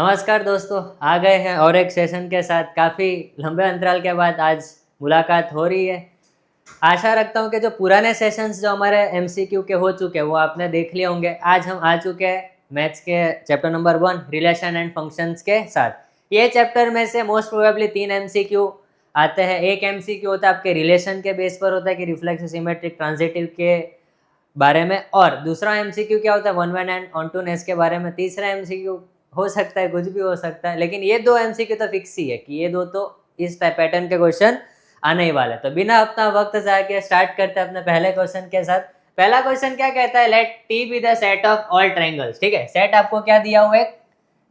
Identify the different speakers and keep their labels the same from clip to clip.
Speaker 1: नमस्कार दोस्तों, आ गए हैं और एक सेशन के साथ। काफ़ी लंबे अंतराल के बाद आज मुलाकात हो रही है। आशा रखता हूँ कि जो पुराने सेशंस जो हमारे एमसीक्यू के हो चुके हैं वो आपने देख लिए होंगे। आज हम आ चुके हैं मैथ्स के chapter number 1 relation and functions के साथ। ये चैप्टर में से मोस्ट प्रोबेबली 3 एमसीक्यू आते हैं। एक एमसीक्यू होता है आपके रिलेशन के बेस पर, होता है कि रिफ्लेक्सिव, सिमेट्रिक, ट्रांजिटिव के बारे में, और दूसरा एमसीक्यू क्या होता है वन वन एंड ऑनटूनेस के बारे में। तीसरा एमसीक्यू हो सकता है कुछ भी हो सकता है, लेकिन ये दो एमसीक्यू तो फिक्स ही है कि ये दो तो इस टाइप पैटर्न के क्वेश्चन आने ही वाले। तो बिना अपना वक्त जाया किए स्टार्ट करते हैं अपने पहले क्वेश्चन के साथ। पहला क्वेश्चन क्या कहता है, let T be the set of all triangles. ठीक है, सेट आपको क्या दिया हुआ है,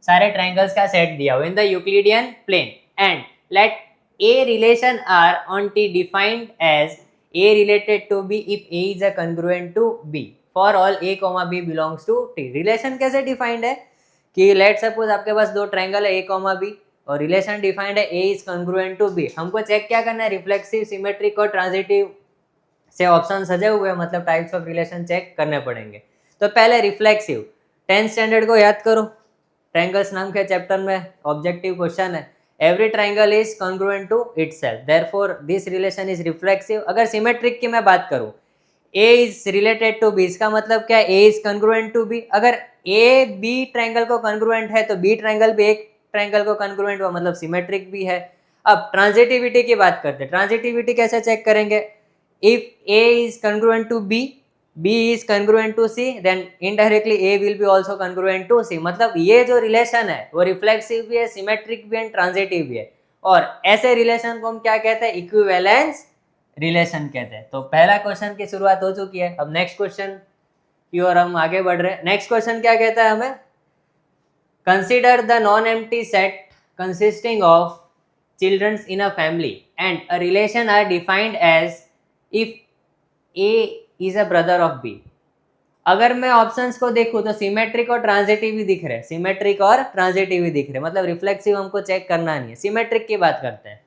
Speaker 1: सारे ट्रायंगल्स का सेट दिया हुआ in the Euclidean plane, and let a relation R on T defined as A related to B if A is a congruent to B for all A, B belongs to T। Relation कैसे defined है कि let suppose आपके पास दो triangle है A, B और relation defined है A is congruent to B। हमको check क्या करना है, रिफ्लेक्सिव, सिमेट्रिक और ट्रांजिटिव से ऑप्शन सजे हुए हैं, मतलब टाइप्स ऑफ रिलेशन चेक करने पड़ेंगे। तो पहले रिफ्लेक्सिव, 10th स्टैंडर्ड को याद करो, ट्रायंगल्स नाम के चैप्टर में ऑब्जेक्टिव क्वेश्चन है। Every triangle is congruent to itself, therefore this relation is reflexive। अगर सिमेट्रिक की मैं बात करूं, A is related to B, इसका मतलब क्या है, A is congruent to B। अगर A B ट्रायंगल को congruent है तो B ट्रायंगल भी एक ट्रायंगल को congruent हुआ, मतलब सिमेट्रिक भी है। अब ट्रांजिटिविटी की बात करते हैं। ट्रांजिटिविटी कैसे चेक करेंगे, if A is congruent to B, B is congruent to C, then indirectly A will be also congruent to C। मतलब ये जो रिलेशन है वो रिफ्लेक्सिव भी है, सिमेट्रिक भी है, ट्रांजिटिव भी है। और ऐसे रिलेशन को हम क्या कहते हैं, इक्विवेलेंस रिलेशन कहते हैं। तो पहला क्वेश्चन की शुरुआत हो चुकी है। अब नेक्स्ट क्वेश्चन की ओर हम आगे बढ़ रहे हैं। नेक्स्ट क्वेश्चन क्या कहता है हमें, consider the non empty set consisting of childrens in a family and a relation R defined as if A is a brother of B. अगर मैं ऑप्शंस को देखूं तो सिमेट्रिक और ट्रांजिटिव ही दिख रहे, सिमेट्रिक और ट्रांजिटिव ही दिख रहे, मतलब रिफ्लेक्सिव हमको चेक करना नहीं है। सिमेट्रिक की बात करते हैं।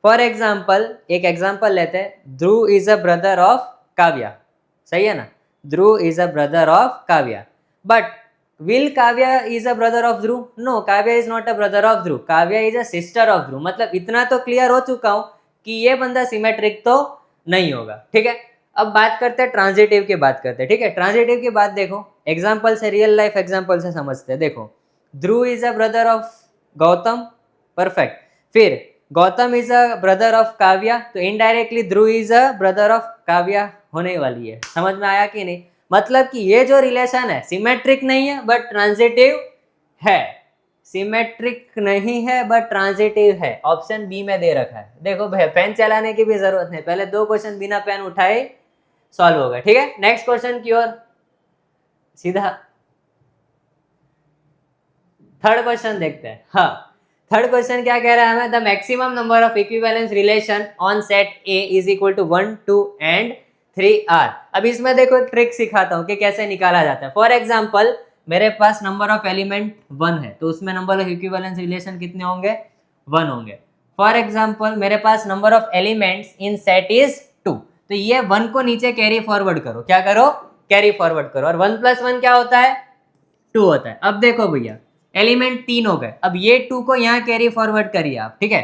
Speaker 1: फॉर एग्जाम्पल, एक एग्जाम्पल लेते हैं, Dhruv is a brother of Kavya. सही है ना, Dhruv is a brother of Kavya, but will Kavya is a brother of Dhruv? No, Kavya is not a brother of Dhruv, Kavya is a sister of Dhruv. मतलब इतना तो क्लियर हो चुका हूं कि ये बंदा सिमेट्रिक तो नहीं होगा। ठीक है, अब बात करते हैं ट्रांजिटिव की बात करते हैं। ठीक है, ट्रांजिटिव की बात देखो, एग्जाम्पल से, रियल लाइफ एग्जाम्पल से समझते हैं। देखो, Dhruv is a brother of Gautam, perfect. फिर Gautam is a brother of Kavya, तो indirectly Dhruv is a brother of Kavya होने वाली है। समझ में आया कि नहीं? मतलब कि ये जो रिलेशन है सिमेट्रिक नहीं है बट ट्रांजिटिव है, सिमेट्रिक नहीं है बट ट्रांजिटिव है। ऑप्शन बी में दे रखा है। देखो भैया, पेन चलाने की भी जरूरत नहीं, पहले दो क्वेश्चन बिना पेन उठाए सॉल्व होगा। ठीक है, नेक्स्ट क्वेश्चन की ओर सीधा थर्ड क्वेश्चन देखते हैं। हाँ, थर्ड क्वेश्चन क्या कह रहा है हमें, the maximum number of equivalence relation on set A is equal to 1, 2 and 3 are. अब इसमें देखो एक ट्रिक सिखाता हूँ कि कैसे निकाला जाता है। फॉर एग्जाम्पल, मेरे पास नंबर ऑफ एलिमेंट 1 है, तो उसमें नंबर ऑफ इक्विवेलेंस रिलेशन कितने होंगे, 1 होंगे। फॉर एग्जाम्पल, मेरे पास number of elements in set is 2, तो ये 1 को नीचे कैरी फॉरवर्ड करो। क्या करो, कैरी फॉरवर्ड करो, और 1 + 1 क्या होता है, 2 होता है। अब देखो भैया, एलिमेंट 3 हो गए, अब ये 2 को यहाँ कैरी फॉरवर्ड करिए आप। ठीक है,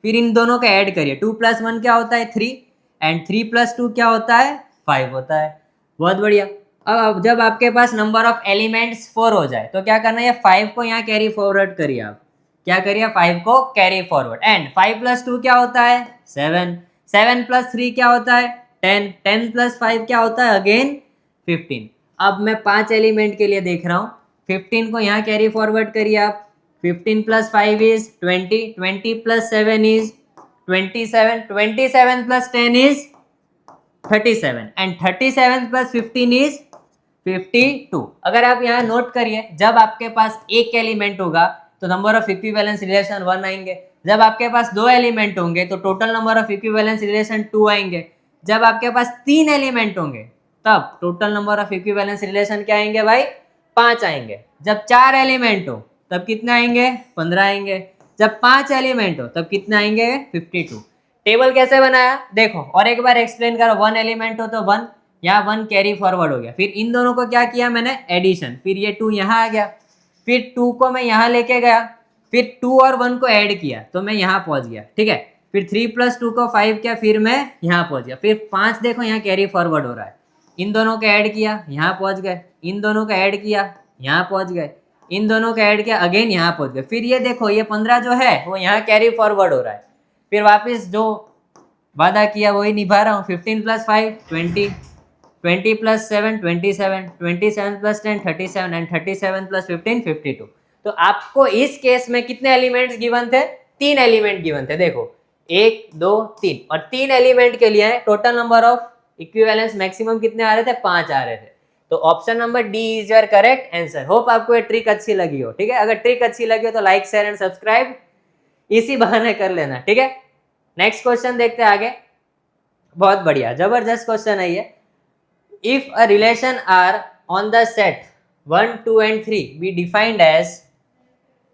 Speaker 1: फिर इन दोनों का ऐड करिए, 2 + 1 क्या होता है, 3, एंड 3 + 2 क्या होता है, 5 होता है। बहुत बढ़िया। अब जब आपके पास नंबर ऑफ एलिमेंट्स 4 हो जाए तो क्या करना है, 5 को यहाँ कैरी फॉरवर्ड करिए आप। क्या करिए, 5 को कैरी फॉरवर्ड, एंड 5 + 2 क्या होता है, 7, 7 + 3 क्या होता है, 10, 10 + 5 क्या होता है, अगेन 15। अब मैं 5 एलिमेंट के लिए देख रहा हूँ, 15 को यहाँ कैरी फॉरवर्ड करिए आप। 15 + 5 is 20, 20 + 7 is 27, 27 + 10 is 37, and 37 + 15 is 52। अगर आप यहाँ नोट करिए, जब आपके पास एक एलिमेंट होगा तो नंबर ऑफ इक्विवेलेंस रिलेशन 1 आएंगे। जब आपके पास 2 एलिमेंट होंगे तो total number of equivalence relation 2 आएंगे। जब आपके पास 3 एलिमेंट होंगे तब total number of equivalence relation क्या आएंगे भाई, 5 आएंगे। जब 4 एलिमेंट हो तब कितने आएंगे, 15 आएंगे। जब 5 एलिमेंट हो तब कितने आएंगे, 52। टेबल कैसे बनाया देखो, और एक बार एक्सप्लेन करो। 1 एलिमेंट हो तो 1, यहाँ 1 कैरी फॉरवर्ड हो गया, फिर इन दोनों को क्या किया मैंने, एडिशन, फिर ये 2 यहाँ आ गया, फिर 2 को मैं यहाँ लेके गया, फिर 2 और 1 को ऐड किया तो मैं यहाँ पहुंच गया, ठीक है। फिर 3 + 2 को 5 किया, फिर मैं यहाँ पहुंच गया। फिर 5 देखो यहाँ कैरी फॉरवर्ड हो रहा है, इन दोनों को ऐड किया, यहाँ पहुंच गए, इन दोनों को ऐड किया, यहाँ पहुंच गए, इन दोनों को ऐड किया, अगेन यहाँ पहुंच गए। फिर ये देखो ये 15 जो है वो यहाँ कैरी फॉरवर्ड हो रहा है, फिर वापस जो वादा किया वही निभा रहा हूँ। 15 + 5 20, 20 + 7 27, 27 + 10 37 एंड 37 + 15 52। तो आपको इस केस में कितने एलिमेंट्स गिवन थे? 3 एलिमेंट गिवन थे। देखो 1 2 3, और 3 एलिमेंट के लिए total number of equivalence maximum कितने आ रहे थे? 5 आ रहे थे। तो option number D is your correct answer. Hope आपको ये ट्रिक अच्छी लगी हो, ठीक है। अगर ट्रिक अच्छी लगी हो तो लाइक शेयर एंड सब्सक्राइब इसी बहाने कर लेना, ठीक है। नेक्स्ट क्वेश्चन देखते हैं आगे। बहुत बढ़िया, जबरदस्त क्वेश्चन है ये। If a relation R on the set 1 2 and 3 be defined as,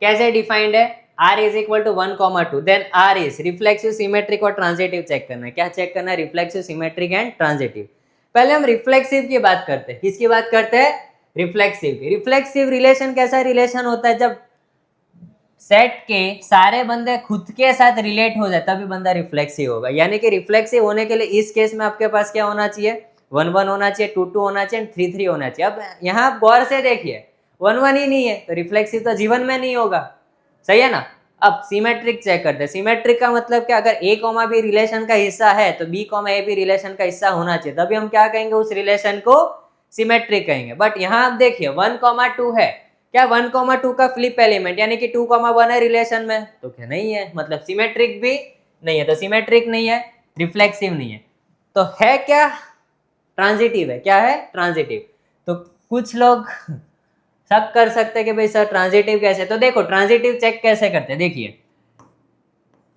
Speaker 1: कैसे डिफाइंड है? R is equal to 1 2, then R is reflexive, symmetric और ट्रांजिटिव चेक करना है। क्या चेक करना है? Reflexive, symmetric and transitive. पहले हम रिफ्लेक्सिव की बात करते हैं। किसकी बात करते हैं? रिफ्लेक्सिव की। रिफ्लेक्सिव रिलेशन कैसा रिलेशन होता है? जब सेट के सारे बंदे खुद के साथ रिलेट हो जाए तभी बंदा रिफ्लेक्सिव होगा। यानी कि रिफ्लेक्सिव होने के लिए इस केस में आपके पास क्या होना चाहिए? 1 1 होना चाहिए, 2 2 होना चाहिए, 3 3 होना चाहिए। अब यहाँ आप गौर से देखिए 1 1 ही नहीं है तो रिफ्लेक्सिव तो जीवन में नहीं होगा, सही है ना। अब सिमेट्रिक चेक करते हैं। सिमेट्रिक का मतलब क्या? अगर A, B रिलेशन का हिस्सा है तो B, A भी रिलेशन का हिस्सा होना चाहिए, तभी हम क्या कहेंगे? उस रिलेशन को सिमेट्रिक कहेंगे। बट यहाँ आप देखिए 1 2 है, क्या 1 2 का फ्लिप एलिमेंट यानी कि 2 1 है रिलेशन में? तो क्या नहीं है, मतलब सिमेट्रिक भी नहीं है। तो सिमेट्रिक नहीं है, रिफ्लेक्सिव नहीं है, तो है क्या? ट्रांजिटिव है। क्या है? ट्रांजिटिव। तो कुछ लोग शक कर सकते हैं कि भाई सर ट्रांजिटिव कैसे? तो देखो ट्रांजिटिव चेक कैसे करते हैं। देखिए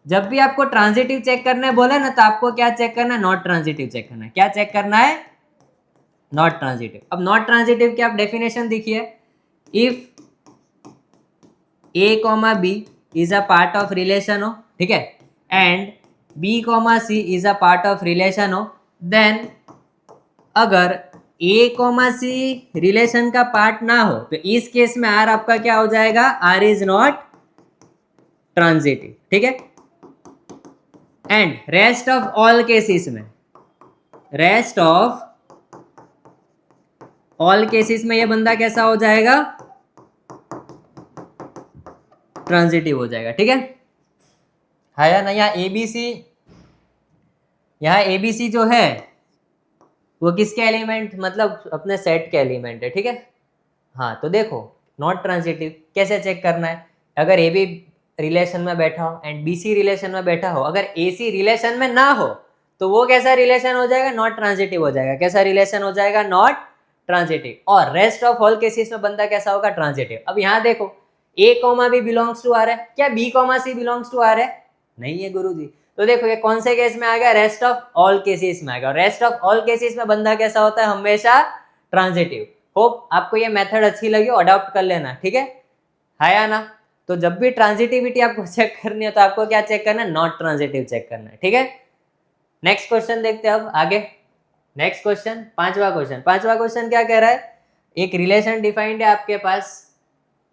Speaker 1: जब भी आपको ट्रांजिटिव चेक करने बोले ना तो आपको क्या चेक करना है? नॉट ट्रांजिटिव चेक करना है। क्या चेक करना है? Not transitive. अब नॉट ट्रांजिटिव की आप डेफिनेशन देखिए, if A, B is a part of relation हो, ठीक है, and B, C is a part of relation हो, देन अगर A, C रिलेशन का पार्ट ना हो तो इस केस में R आपका क्या हो जाएगा? R इज नॉट ट्रांजिटिव, ठीक है। And rest of all cases में, रेस्ट ऑफ ऑल केसेस में ये बंदा कैसा हो जाएगा? ट्रांजिटिव हो जाएगा, ठीक है। हाँ या नहीं? यहाँ ABC जो है वो किसके एलिमेंट, मतलब अपने सेट के एलिमेंट है, ठीक है। हाँ तो देखो नॉट ट्रांजिटिव कैसे चेक करना है? अगर AB रिलेशन में बैठा हो एंड BC रिलेशन में बैठा हो, अगर AC रिलेशन में ना हो तो वो कैसा रिलेशन हो जाएगा? नॉट ट्रांजिटिव हो जाएगा। कैसा रिलेशन हो जाएगा? Not transitive. और रेस्ट ऑफ ऑल केसेस में बंदा कैसा होगा? ट्रांजिटिव। अब यहाँ देखो A, B belongs to R है, क्या B, C belongs to R है? नहीं है गुरुजी। तो देखो ये कौन से केस में आ गया? रेस्ट ऑफ ऑल केसेस में आ गया। रेस्ट ऑफ ऑल केसेस में बंदा कैसा होता है? हमेशा ट्रांजिटिव। होप आपको ये मेथड अच्छी लगी हो, अडॉप्ट कर लेना, ठीक है या ना। तो जब भी ट्रांजिटिविटी आपको चेक करनी है तो आपको क्या चेक करना है? नॉट ट्रांजिटिव चेक करना है, ठीक है। नेक्स्ट क्वेश्चन देखते हैं अब आगे। नेक्स्ट क्वेश्चन, पांचवा क्वेश्चन क्या कह रहा है? एक रिलेशन डिफाइंड है आपके पास,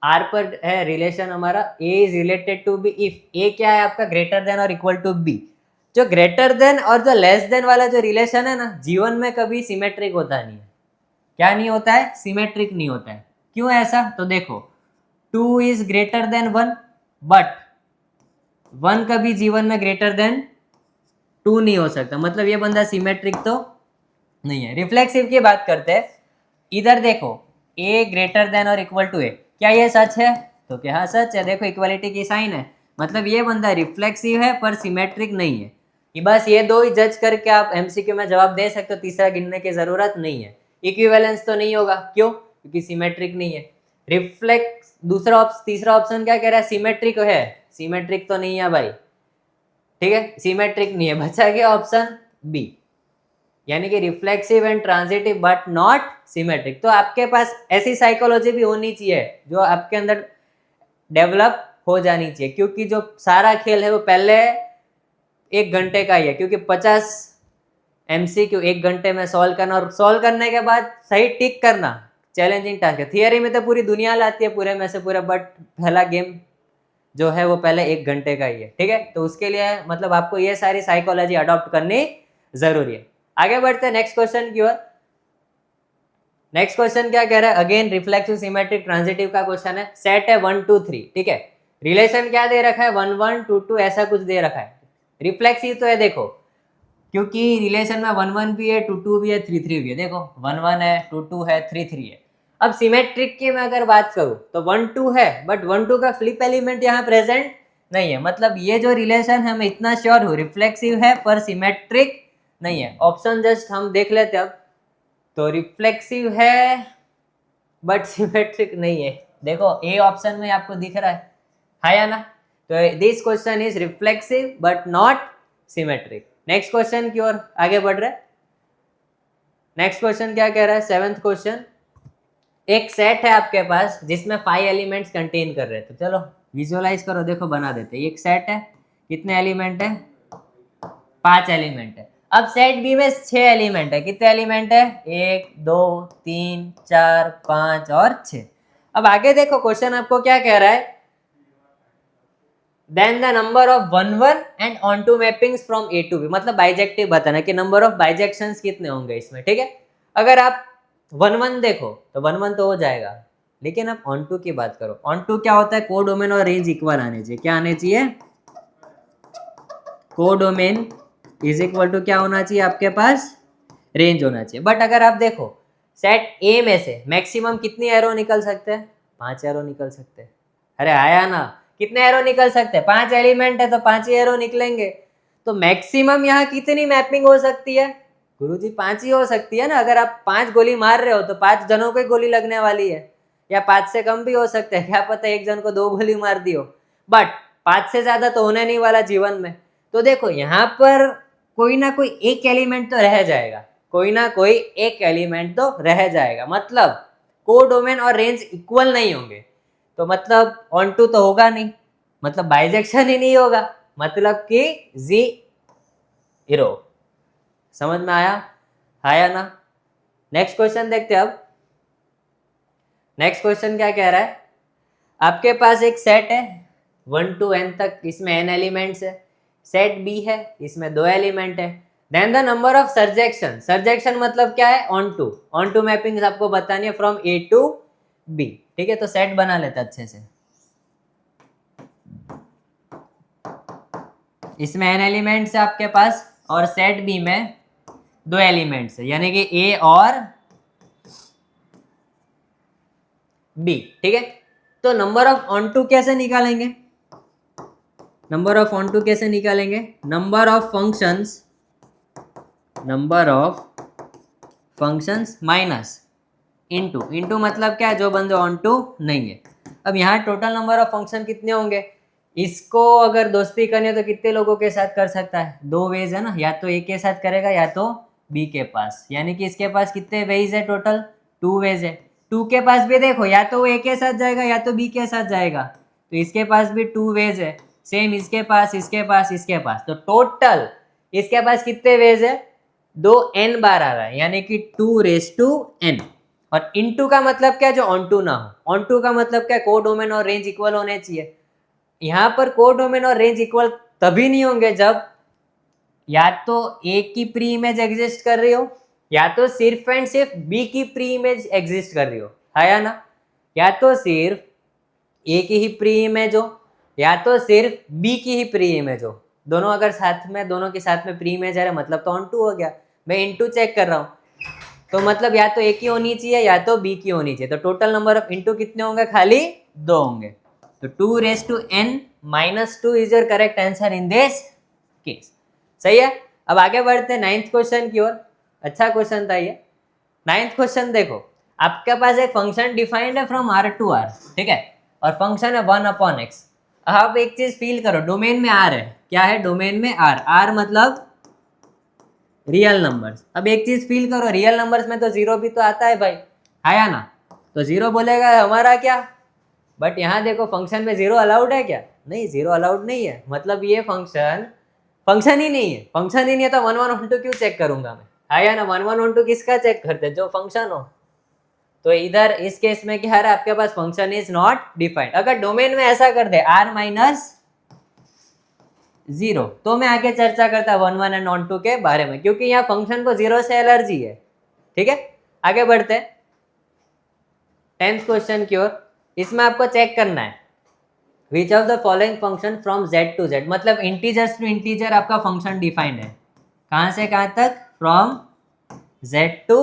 Speaker 1: R पर है रिलेशन हमारा, A is related to B if A क्या है आपका? ग्रेटर देन और इक्वल टू B। जो ग्रेटर देन और जो लेस देन वाला जो रिलेशन है ना, जीवन में कभी सिमेट्रिक होता नहीं है। क्या नहीं होता है? सिमेट्रिक नहीं होता है। क्यों ऐसा? तो देखो 2 इज ग्रेटर देन 1, बट 1 कभी जीवन में ग्रेटर देन 2 नहीं हो सकता, मतलब ये बंदा सिमेट्रिक तो नहीं है। रिफ्लेक्सिव की बात करते हैं, इधर देखो A ग्रेटर देन और इक्वल टू A, क्या ये सच है? तो क्या हाँ सच है। देखो इक्वालिटी की साइन है, मतलब ये बंदा रिफ्लेक्सिव है पर सिमेट्रिक नहीं है। ये बस ये दो ही जज करके आप MCQ में जवाब दे सकते हो, तीसरा गिनने की जरूरत नहीं है। इक्विवेलेंस तो नहीं होगा, क्यों? क्योंकि सिमेट्रिक नहीं है। तीसरा ऑप्शन क्या कह रहा है? सिमेट्रिक है, सिमेट्रिक तो नहीं है भाई, ठीक है, सिमेट्रिक नहीं है। बचा गया ऑप्शन बी, यानी कि reflexive and transitive but not symmetric. तो आपके पास ऐसी साइकोलॉजी भी होनी चाहिए जो आपके अंदर डेवलप हो जानी चाहिए, क्योंकि जो सारा खेल है वो पहले 1 घंटे का ही है, क्योंकि 50 MCQ 1 घंटे में सॉल्व करना, और सॉल्व करने के बाद सही टिक करना, चैलेंजिंग टास्क है। थियरी में तो पूरी दुनिया लाती है पूरे में से पूरे, बट पहला गेम जो है वो पहले 1 घंटे का ही है, ठीक है। तो उसके लिए मतलब आपको ये सारी साइकोलॉजी अडॉप्ट करनी जरूरी है। आगे बढ़ते हैं नेक्स्ट क्वेश्चन की ओर। नेक्स्ट क्वेश्चन क्या कह रहा है, अगेन रिफ्लेक्सिव सिमेट्रिक ट्रांजिटिव का क्वेश्चन है। सेट है 1 2 3, ठीक है। रिलेशन क्या दे रखा है, 1 1 2 2 ऐसा कुछ दे रखा है। रिफ्लेक्सिव तो है देखो, क्योंकि रिलेशन में 1 1 भी है, 2 2 भी है, 3 3 भी है। देखो 1 1 है, 2 2 है, 3 3 है। अब सिमेट्रिक की मैं अगर बात करूं तो 1 2 है, बट 1 2 का फ्लिप एलिमेंट यहाँ प्रेजेंट नहीं है। मतलब ये जो रिलेशन है मैं इतना श्योर हूँ रिफ्लेक्सिव है पर सिमेट्रिक नहीं है। ऑप्शन जस्ट हम देख लेते अब। तो रिफ्लेक्सिव है बट सिमेट्रिक नहीं है। देखो ए ऑप्शन में आपको दिख रहा है या ना। तो this question is reflexive but not symmetric. Next question की ओर आगे बढ़ रहे। नेक्स्ट क्वेश्चन क्या कह रहा है, 7th क्वेश्चन। एक सेट है आपके पास जिसमें 5 एलिमेंट्स कंटेन कर रहे हैं। तो चलो विजुअलाइज करो, देखो बना देते हैं। एक सेट है, कितने एलिमेंट है, 5 एलिमेंट है। अब सेट बी में 6 एलिमेंट है। कितने एलिमेंट है, 1 2 3 4 5 और 6। अब आगे देखो क्वेश्चन आपको क्या कह रहा है, then the number of 1 1 and onto mappings from A to B. मतलब बाइजेक्टिव बताना कि नंबर ऑफ बाइजेक्शंस कितने होंगे इसमें, ठीक है। अगर आप 1 1 देखो तो 1 1 तो हो जाएगा, लेकिन आप ऑन टू की बात करो। ऑन टू क्या होता है, कोडोमेन और रेंज इक्वल आने चाहिए। क्या आने चाहिए, कोडोमेन इज इक्वल टू क्या होना चाहिए आपके पास, रेंज होना चाहिए। बट अगर आप देखो सेट ए में से मैक्सिमम कितनी एरो निकल सकते हैं, 5 एरो निकल सकते हैं। अरे आया ना, कितने एरो निकल सकते हैं, 5 एलिमेंट है तो 5 ही एरो निकलेंगे। तो मैक्सिमम यहाँ कितनी मैपिंग हो सकती है, गुरुजी 5 ही हो सकती है ना। अगर आप 5 गोली मार रहे हो तो 5 जनों को गोली लगने वाली है, या 5 से कम भी हो सकते हैं, क्या पता एक जन को 2 गोली मार दी हो। बट 5 से ज्यादा तो होने नहीं वाला जीवन में। तो देखो यहाँ पर कोई ना कोई एक एलिमेंट तो रह जाएगा, कोई ना कोई एक एलिमेंट तो रह जाएगा। मतलब कोडोमेन और रेंज इक्वल नहीं होंगे, तो मतलब ऑन टू तो होगा नहीं, मतलब बाइजेक्शन ही नहीं होगा, मतलब कि जीरो। समझ में आया ना। नेक्स्ट क्वेश्चन देखते हैं अब। नेक्स्ट क्वेश्चन क्या कह रहा है, आपके पास एक सेट है 1 to n तक, इसमें n एलिमेंट्स है। सेट बी है, इसमें 2 एलिमेंट है। देन द नंबर ऑफ सर्जेक्शन, सर्जेक्शन मतलब क्या है, ऑन टू मैपिंग आपको बतानी है फ्रॉम ए टू बी, ठीक है। तो सेट बना लेते अच्छे से। इसमें n एलिमेंट्स है आपके पास और सेट बी में 2 एलिमेंट्स है, यानी कि ए और बी, ठीक है। तो नंबर ऑफ ऑन टू कैसे निकालेंगे, नंबर ऑफ ऑन टू कैसे निकालेंगे, number of functions minus into. Into मतलब क्या है, जो बंदे ऑन टू नहीं है। अब यहाँ टोटल नंबर ऑफ फंक्शन कितने होंगे, इसको अगर दोस्ती करनी है तो कितने लोगों के साथ कर सकता है, 2 वेज है ना, या तो ए के साथ करेगा या तो बी के पास। यानी कि इसके पास कितने वेज है, टोटल 2 वेज है। 2 के पास भी देखो या तो वो ए के साथ जाएगा या तो बी के साथ जाएगा, तो इसके पास भी 2 वेज है। सेम इसके पास, इसके पास, इसके पास। तो टोटल इसके पास कितने वेज है, 2 n बार आ रहा है, यानी कि 2n। और इनटू का मतलब क्या, जो ऑन टू ना हो। ऑन टू का मतलब क्या, कोडोमेन और रेंज इक्वल होने चाहिए। यहाँ पर कोडोमेन और रेंज इक्वल तभी नहीं होंगे जब या तो ए की प्री इमेज एग्जिस्ट कर रही हो, या तो सिर्फ एंड सिर्फ बी की प्री इमेज एग्जिस्ट कर रही हो, है या ना। या तो सिर्फ ए की ही प्री इमेज हो, या तो सिर्फ बी की ही प्री इमेज हो। दोनों अगर साथ में, दोनों के साथ में प्री इमेज है, मतलब तो ऑन टू हो गया। मैं इनटू चेक कर रहा हूँ, तो मतलब या तो ए की होनी चाहिए या तो बी की होनी चाहिए। तो टोटल नंबर ऑफ इनटू कितने होंगे, खाली 2 होंगे। तो 2n - 2 is your correct answer in this case. सही है। अब आगे बढ़ते हैं 9th क्वेश्चन की ओर। अच्छा क्वेश्चन था ये। 9th क्वेश्चन देखो, आपके पास एक फंक्शन डिफाइंड है फ्रॉम r to r, ठीक है, और फंक्शन है 1/x। अब एक चीज फील करो, डोमेन में r है, क्या है, डोमेन में r मतलब रियल नंबर्स। अब एक चीज फील करो, रियल नंबर्स में तो 0 भी तो आता है भाई, आया ना। तो 0 बोलेगा हमारा क्या, बट यहाँ देखो फंक्शन में 0 अलाउड है क्या, नहीं, 0 अलाउड नहीं है। मतलब ये फंक्शन ही नहीं है। फंक्शन ही नहीं है तो 1 1 1 2 क्यों चेक करूंगा मैं, आया ना। 1 1 1 2 किसका चेक करते, जो फंक्शन हो। तो इधर इस केस में क्या है आपके पास फंक्शन इज नॉट डिफाइंड। अगर डोमेन में ऐसा कर दे r माइनस 0 तो मैं आगे चर्चा करता 1 1 एंड ऑन 2 के बारे में, क्योंकि यहाँ फंक्शन को 0 से एलर्जी है। ठीक है, आगे बढ़ते हैं 10th क्वेश्चन की ओर। इसमें आपको चेक करना है which of the following function from z to z, मतलब इंटीजर्स टू इंटीजर आपका फंक्शन डिफाइंड है। कहाँ से कहाँ तक? From z to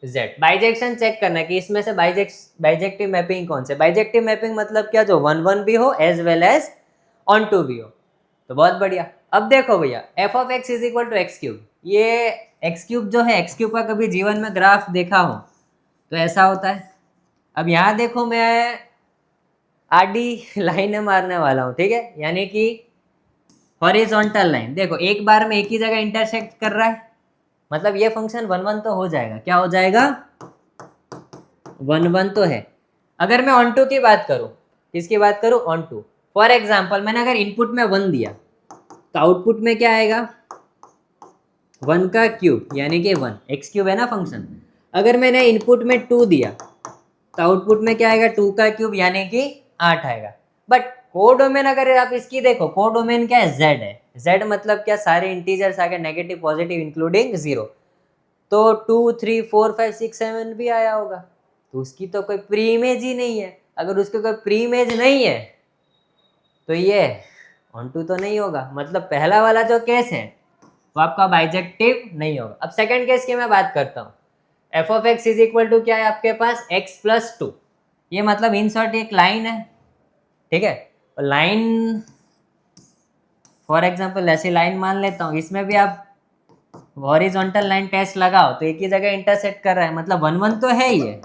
Speaker 1: z। Bijection check करना है कि इसमें से बाइजेक्टिव मैपिंग कौन से। बाइजेक्टिव मैपिंग मतलब क्या? जो 1 1 भी हो एज वेल एज ऑन 2 भी हो। तो बहुत बढ़िया। अब देखो भैया f of x is equal to x cube. ये एक्स क्यूब जो है, एक्स क्यूब का कभी जीवन में ग्राफ देखा हो तो ऐसा होता है। अब यहाँ देखो मैं आडी लाइनें मारने वाला हूँ, ठीक है, यानी कि हॉरिजॉन्टल लाइन। देखो एक बार में एक ही जगह इंटरसेक्ट कर रहा है, मतलब ये फंक्शन 1 1 तो हो जाएगा। क्या हो जाएगा? 1 1 तो है। अगर मैं ऑन टू की बात करूँ, किसकी बात करूँ? On to. फॉर एग्जाम्पल मैंने अगर इनपुट में 1 दिया तो आउटपुट में क्या आएगा? 1 का क्यूब यानी कि 1, एक्स क्यूब है ना फंक्शन। अगर मैंने इनपुट में 2 दिया तो आउटपुट में क्या आएगा? 2 का क्यूब यानी कि 8 आएगा। बट कोडोमेन अगर आप इसकी देखो, कोडोमेन क्या है? z है। z मतलब क्या? सारे इंटीजर्स आगे नेगेटिव पॉजिटिव इंक्लूडिंग 0। तो 2 3 4 5 6 7 भी आया होगा, तो उसकी तो कोई प्री इमेज ही नहीं है। अगर उसकी कोई प्री इमेज नहीं है तो ये ऑन टू तो नहीं होगा, मतलब पहला वाला जो केस है वो आपका बाइजेक्टिव नहीं होगा। अब सेकंड केस की मैं बात करता हूँ। F of x is equal to क्या है आपके पास? X plus 2। ये मतलब इन शॉर्ट एक लाइन है, ठीक है। लाइन फॉर एग्जाम्पल ऐसी लाइन मान लेता हूँ, इसमें भी आप हॉरिजॉन्टल लाइन टेस्ट लगाओ तो एक ही जगह इंटरसेक्ट कर रहा है, मतलब 1 1 तो है ही है,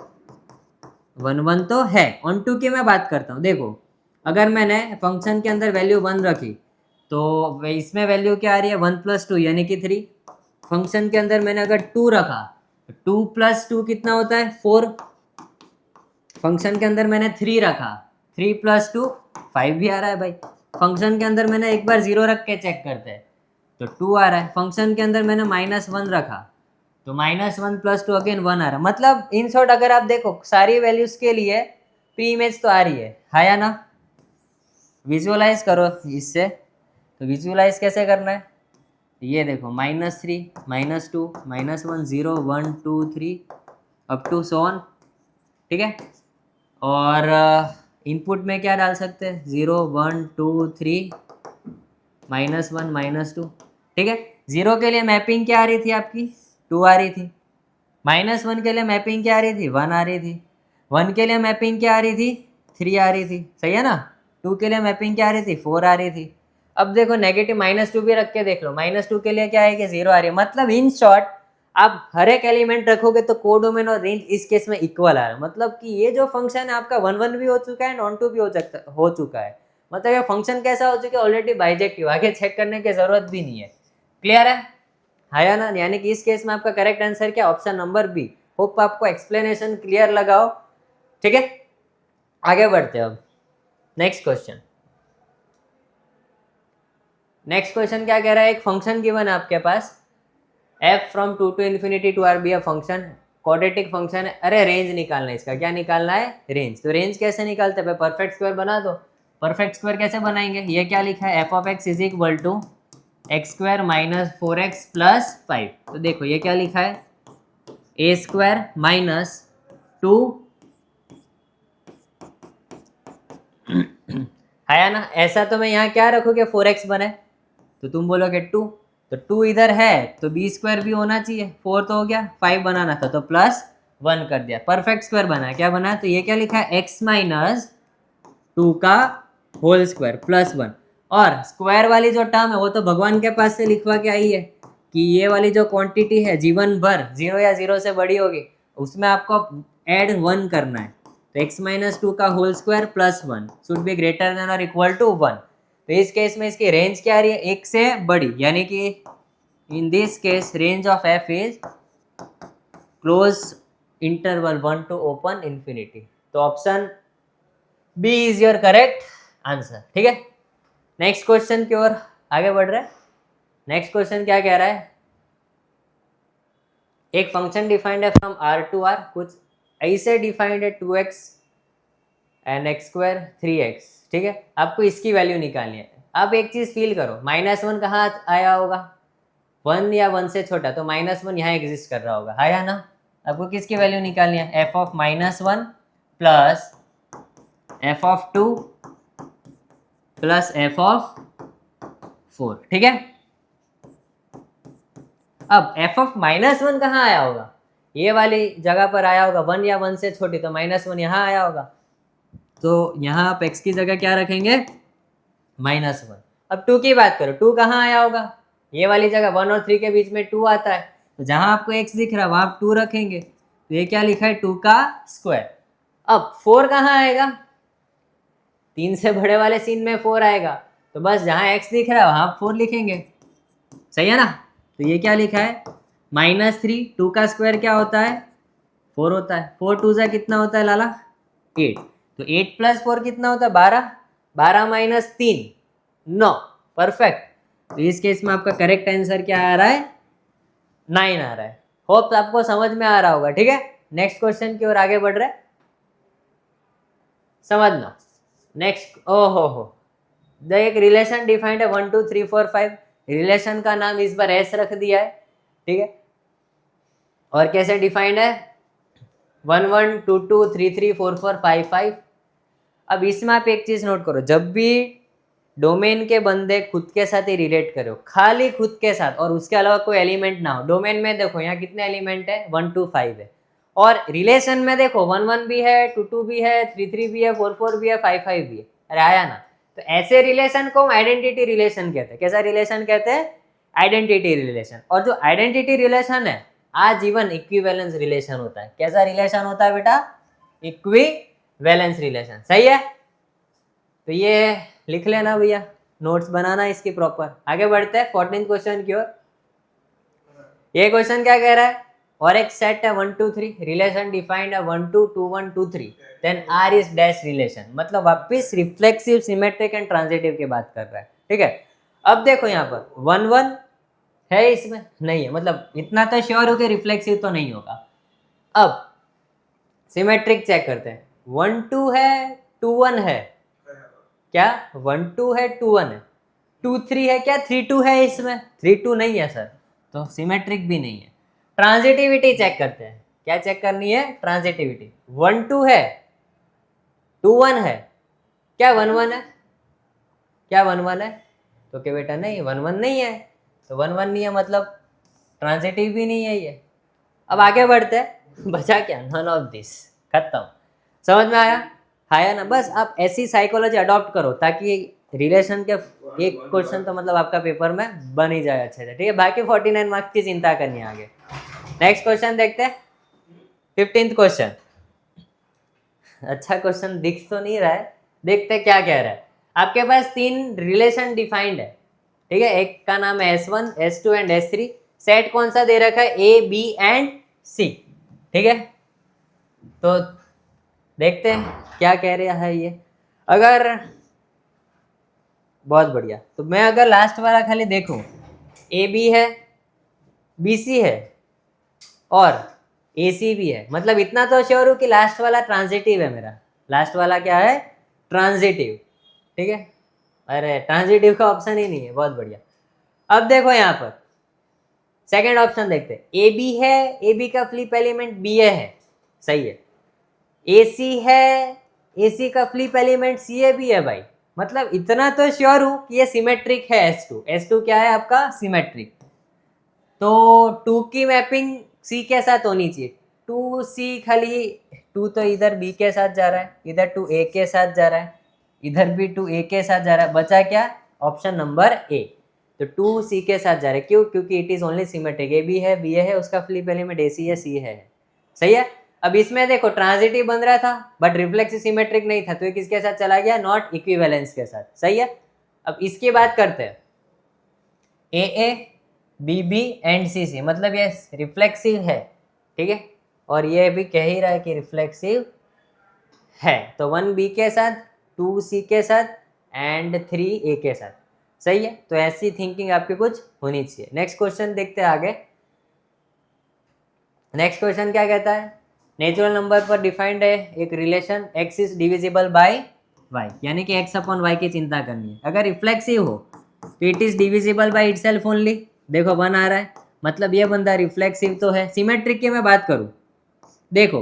Speaker 1: 1 1 तो है। ऑन टू की मैं बात करता हूँ। देखो अगर मैंने फंक्शन के अंदर वैल्यू 1 रखी तो इसमें वैल्यू क्या आ रही है? 1 प्लस 2 यानी कि 3। फंक्शन के अंदर मैंने अगर 2 रखा तो 2 प्लस 2 कितना होता है? 4। फंक्शन के अंदर मैंने 3 रखा, 3 प्लस 2 5 भी आ रहा है भाई। फंक्शन के अंदर मैंने एक बार 0 रख के चेक करते हैं तो 2 आ रहा है। फंक्शन के अंदर मैंने -1 रखा तो -1 प्लस 2 अगेन 1 आ रहा है। मतलब इन शॉर्ट अगर आप देखो सारी वैल्यूज के लिए प्री इमेज तो आ रही है या ना? विजुअलाइज करो इससे। तो विजुअलाइज कैसे करना है? ये देखो -3 -2 -1 0 1 2 3 अप टू सो ऑन, ठीक है। और इनपुट में क्या डाल सकते हैं? 0 1 2 3 -1 -2, ठीक है। 0 के लिए मैपिंग क्या आ रही थी आपकी? 2 आ रही थी। -1 के लिए मैपिंग क्या आ रही थी? 1 आ रही थी। 1 के लिए मैपिंग क्या आ रही थी? 3 आ रही थी, सही है ना। 2 के लिए मैपिंग क्या आ रही थी? 4 आ रही थी। अब देखो नेगेटिव -2 भी रख के देख लो, -2 के लिए क्या आएगी? 0 आ रही है। मतलब इन शॉर्ट आप हर एक एलिमेंट रखोगे तो कोडोमेन और रेंज इस केस में इक्वल आ रहा है। मतलब कि ये जो फंक्शन है आपका 1 1 भी हो चुका है, ऑन टू भी हो चुका है। मतलब ये फंक्शन कैसा हो चुका है? ऑलरेडी बाइजेक्टिव, आगे चेक करने की जरूरत भी नहीं है। क्लियर है या ना? यानी कि इस केस में आपका करेक्ट आंसर क्या? Option number B. होप आपको एक्सप्लेनेशन क्लियर लगाओ, ठीक है। आगे बढ़ते हैं अब नेक्स्ट क्वेश्चन। नेक्स्ट क्वेश्चन क्या कह रहा है? एक फंक्शन गिवन है आपके पास f from 2 to infinity to R be a function, quadratic function है। अरे रेंज निकालना है इसका। क्या निकालना है? रेंज। तो रेंज कैसे निकालते हैं? परफेक्ट स्क्वायर बना दो। परफेक्ट स्क्वायर कैसे बनाएंगे? ये क्या लिखा है? F of x is equal to x square minus 4x plus 5। तो देखो ये क्या लिखा है? ए स्क्वायर माइनस 2 है ना। ऐसा तो मैं यहाँ क्या रखोगे? 4x बने तो तुम बोलोगे 2, तो 2 इधर है तो बी स्क्वायर भी होना चाहिए। 4 तो हो गया, 5 बनाना था तो प्लस 1 कर दिया, परफेक्ट स्क्वायर बना। क्या बना? तो ये क्या लिखा है? x माइनस 2 का होल स्क्वायर प्लस 1। और स्क्वायर वाली जो टर्म है वो तो भगवान के पास से लिखवा के आई है कि ये वाली जो क्वांटिटी है जीवन भर 0 या 0 से बड़ी होगी, उसमें आपको ऐड 1 करना है। तो x माइनस 2 का whole square plus 1 should be greater than और इक्वल टू 1। तो इस केस में इसकी रेंज क्या आ रही है? 1 से बड़ी, यानी कि in this case range of f is close interval 1 to open infinity. तो option B is your correct answer, ठीक है। नेक्स्ट क्वेश्चन की ओर आगे बढ़ रहे हैं। नेक्स्ट क्वेश्चन क्या कह रहा है? एक फंक्शन डिफाइंड है फ्रॉम r टू r, कुछ ऐसे डिफाइंड है 2x and x square 3x, ठीक है। आपको इसकी वैल्यू निकालनी है। अब एक चीज़ फील करो, -1 कहाँ आया होगा, 1 या 1 से छोटा, तो -1 यहाँ एग्जिस्ट कर रहा होगा, आया ना। आपको किसकी वैल्यू निकालनी है, f of -1 plus f of 2 plus f of 4, ठीक है। अब f ऑफ -1 कहाँ आया होगा, ये वाली जगह पर आया होगा, 1 या 1 से छोटी, तो -1 यहाँ आया होगा। तो यहाँ आप x की जगह क्या रखेंगे, -1। अब 2 की बात करो, 2 कहाँ आया होगा, ये वाली जगह 1 और 3 के बीच में 2 आता है, तो जहाँ आपको x दिख रहा है वहाँ आप 2 रखेंगे, तो ये क्या लिखा है, 2 का स्क्वायर। अब 4 कहाँ आएगा, 3 से बड़े वाले सीन में 4 आएगा, तो बस जहाँ x दिख रहा है वहाँ आप 4 लिखेंगे, सही है ना। तो ये क्या लिखा है, -3, 2 का स्क्वायर क्या होता है, 4 होता है, 4 2 जा कितना होता है लाला, 8, तो 8 + 4 कितना होता है, 12, 12 - 3 9, परफेक्ट। तो इस केस में आपका करेक्ट आंसर क्या आ रहा है, 9 आ रहा है। होप आपको समझ में आ रहा होगा, ठीक है। नेक्स्ट क्वेश्चन की ओर आगे बढ़ रहे, समझना। नेक्स्ट, ओहो, एक रिलेशन डिफाइंड है 1 2 3 4 5, रिलेशन का नाम इस बार एस रख दिया है, ठीक है। और कैसे डिफाइंड है, 1 1 2 2 3 3 4 4 5 5। अब इसमें आप एक चीज नोट करो, जब भी डोमेन के बंदे खुद के साथ ही रिलेट करो, खाली खुद के साथ और उसके अलावा कोई एलिमेंट ना हो। डोमेन में देखो यहाँ कितने एलिमेंट है, 1 2 5 है, और रिलेशन में देखो 1 1 भी है, 2 2 भी है, 3 3 भी है, 4 4 भी है, 5 5 भी है, अरे आया ना। तो ऐसे रिलेशन को हम आइडेंटिटी रिलेशन कहते हैं। कैसा रिलेशन कहते हैं, आइडेंटिटी रिलेशन। और जो आइडेंटिटी रिलेशन है आजीवन इक्विवेलेंस रिलेशन होता है। कैसा रिलेशन होता है बेटा, इक्विवेलेंस रिलेशन, सही है। तो ये लिख लेना भैया, नोट्स बनाना इसकी प्रॉपर। आगे बढ़ते हैं 14th क्वेश्चन की ओर। ये क्वेश्चन क्या कह रहा है, और एक सेट है 1 2 3, रिलेशन डिफाइंड है 1 2 2 1 2 3, then R is dash relation. मतलब वापिस रिफ्लेक्सिव, सिमेट्रिक एंड ट्रांजिटिव की बात कर रहा है, ठीक है। अब देखो यहाँ पर 1 1 है, इसमें नहीं है, मतलब इतना तो श्योर हो कि रिफ्लेक्सिव तो नहीं होगा। अब सिमेट्रिक चेक करते हैं, 1 2 है, 2 1 है क्या, 1 2 है, 2 1 है, 2 3 है क्या, 3 2 है, इसमें 3 2 नहीं है सर, तो सिमेट्रिक भी नहीं है। ट्रांजिटिविटी चेक करते हैं, क्या चेक करनी है, ट्रांजिटिविटी। 1 2 है, 2 1 है क्या, 1 1 है क्या, 1 1 है, तो क्या बेटा नहीं, 1 1 नहीं है, तो 1 1 नहीं है मतलब ट्रांजिटिव भी नहीं है ये। अब आगे बढ़ते हैं, बचा क्या, नन ऑफ दिस, खत्म। समझ में आया, आया ना। बस आप ऐसी साइकोलॉजी अडॉप्ट करो ताकि रिलेशन के एक क्वेश्चन तो मतलब आपका पेपर में बन ही जाए अच्छे से, ठीक है। बाकी 49 मार्क्स की चिंता करनी है आगे। नेक्स्ट क्वेश्चन देखते हैं, 15th क्वेश्चन। अच्छा क्वेश्चन दिख तो नहीं रहा है, देखते क्या कह रहा है। आपके पास 3 रिलेशन डिफाइंड है, ठीक है। एक का नाम है S1 S2 and S3। Set कौन सा दे रखा है, A B एंड C, ठीक है। तो देखते हैं क्या कह रहा है ये। अगर बहुत बढ़िया, तो मैं अगर लास्ट वाला खाली देखूं, AB है, BC है और AC भी है, मतलब इतना तो श्योर हूं कि लास्ट वाला ट्रांजिटिव है मेरा। लास्ट वाला क्या है, ट्रांजिटिव, ठीक है। अरे ट्रांजिटिव का ऑप्शन ही नहीं है, बहुत बढ़िया। अब देखो यहाँ पर सेकेंड ऑप्शन देखते हैं, AB है, AB का फ्लिप एलिमेंट BA है, सही है। AC है, AC का फ्लिप एलिमेंट CA भी है भाई, मतलब इतना तो श्योर हूं कि ये सिमेट्रिक है। S2 क्या है आपका, सिमेट्रिक। तो 2 की मैपिंग C के साथ होनी चाहिए। 2C खाली 2 तो इधर B के साथ जा रहा है, इधर 2 A के साथ जा रहा है, इधर भी 2 A के साथ जा रहा है, बचा क्या, ऑप्शन नंबर A। तो 2C के साथ जा रहा है, क्यों, क्योंकि it is only symmetric. AB है, BA है, उसका फ्लिप एलिमेंट AC है, C है, सही है। अब इसमें देखो ट्रांजिटिव बन रहा था बट रिफ्लेक्सिव सिमेट्रिक नहीं था, तो ये किसके साथ चला गया, नॉट इक्विवेलेंस के साथ, सही है। अब इसकी बात करते हैं, AA BB एंड CC, मतलब ये रिफ्लेक्सिव है, ठीक है। और ये भी कह ही रहा है कि रिफ्लेक्सिव है, तो 1B के साथ, 2C के साथ एंड 3A के साथ, सही है। तो ऐसी थिंकिंग आपकी कुछ होनी चाहिए। नेक्स्ट क्वेश्चन देखते हैं आगे। नेक्स्ट क्वेश्चन क्या कहता है, नेचुरल नंबर पर डिफाइंड है एक relation x is divisible by y, यानी कि x अपॉन y की चिंता करनी है। अगर रिफ्लेक्सिव हो तो it is divisible by itself only. देखो 1 आ रहा है, मतलब ये बंदा रिफ्लेक्सिव तो है। सिमेट्रिक की मैं बात करूँ, देखो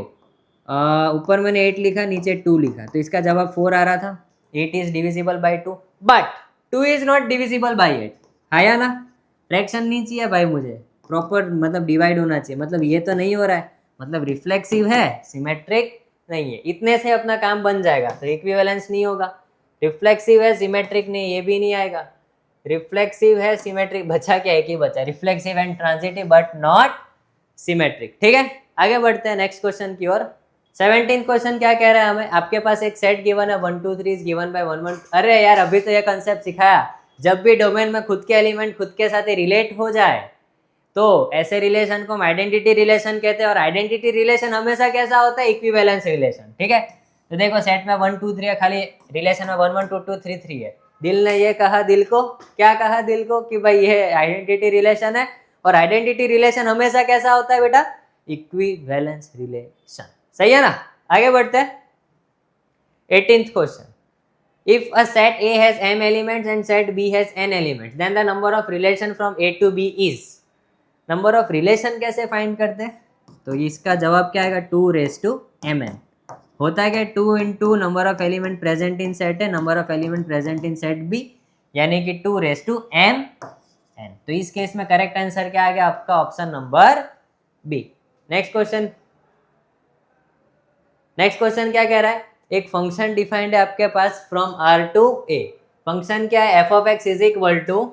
Speaker 1: ऊपर मैंने 8 लिखा, नीचे 2 लिखा, तो इसका जवाब 4 आ रहा था। 8 is divisible by 2, but 2 is not divisible by 8। आया ना? फ्रैक्शन नहीं चाहिए भाई मुझे, प्रॉपर मतलब डिवाइड होना चाहिए। मतलब ये तो नहीं हो रहा है, मतलब रिफ्लेक्सिव है, सिमेट्रिक नहीं है, इतने से अपना काम बन जाएगा। तो इक्विवेलेंस नहीं होगा। रिफ्लेक्सिव है, सिमेट्रिक नहीं, ये भी नहीं आएगा। रिफ्लेक्सिव है, सिमेट्रिक, बचा क्या? एक ही बचा, reflexive and transitive but not symmetric. ठीक है, आगे बढ़ते हैं नेक्स्ट क्वेश्चन की ओर। 17th क्वेश्चन क्या कह रहा है हमें? आपके पास एक सेट गिवन है 1 2 3 इज गिवन बाय 1 1। अरे यार, अभी तो ये कंसेप्ट सिखाया, जब भी डोमेन में खुद के एलिमेंट खुद के साथ रिलेट हो जाए तो ऐसे रिलेशन को हम आइडेंटिटी रिलेशन कहते हैं। और आइडेंटिटी रिलेशन हमेशा कैसा होता है? Equivalence relation. ठीक है, तो देखो सेट में 1 2 3 है, खाली रिलेशन में 1 1 2 2 3 3 है। दिल ने ये कहा दिल को, क्या कहा दिल को? कि भाई ये आइडेंटिटी रिलेशन है। और आइडेंटिटी रिलेशन हमेशा कैसा होता है बेटा? Equivalence relation. सही है ना? आगे बढ़ते हैं। 18th question, if a set A has m elements and set B has n elements, then the number of relation from A to B is। Number of relation कैसे फाइंड करते हैं? तो इसका जवाब क्या आएगा? 2⁻mn। होता है क्या? 2 into number of element present in set है, number of element present in set B, यानी कि 2⁻mn। तो इस केस में करेक्ट आंसर क्या आ गया आपका? Option number B. Next question, next question क्या कह रहा है? एक फंक्शन डिफाइंड है आपके पास from R to A. Function क्या है? F of x is equal to,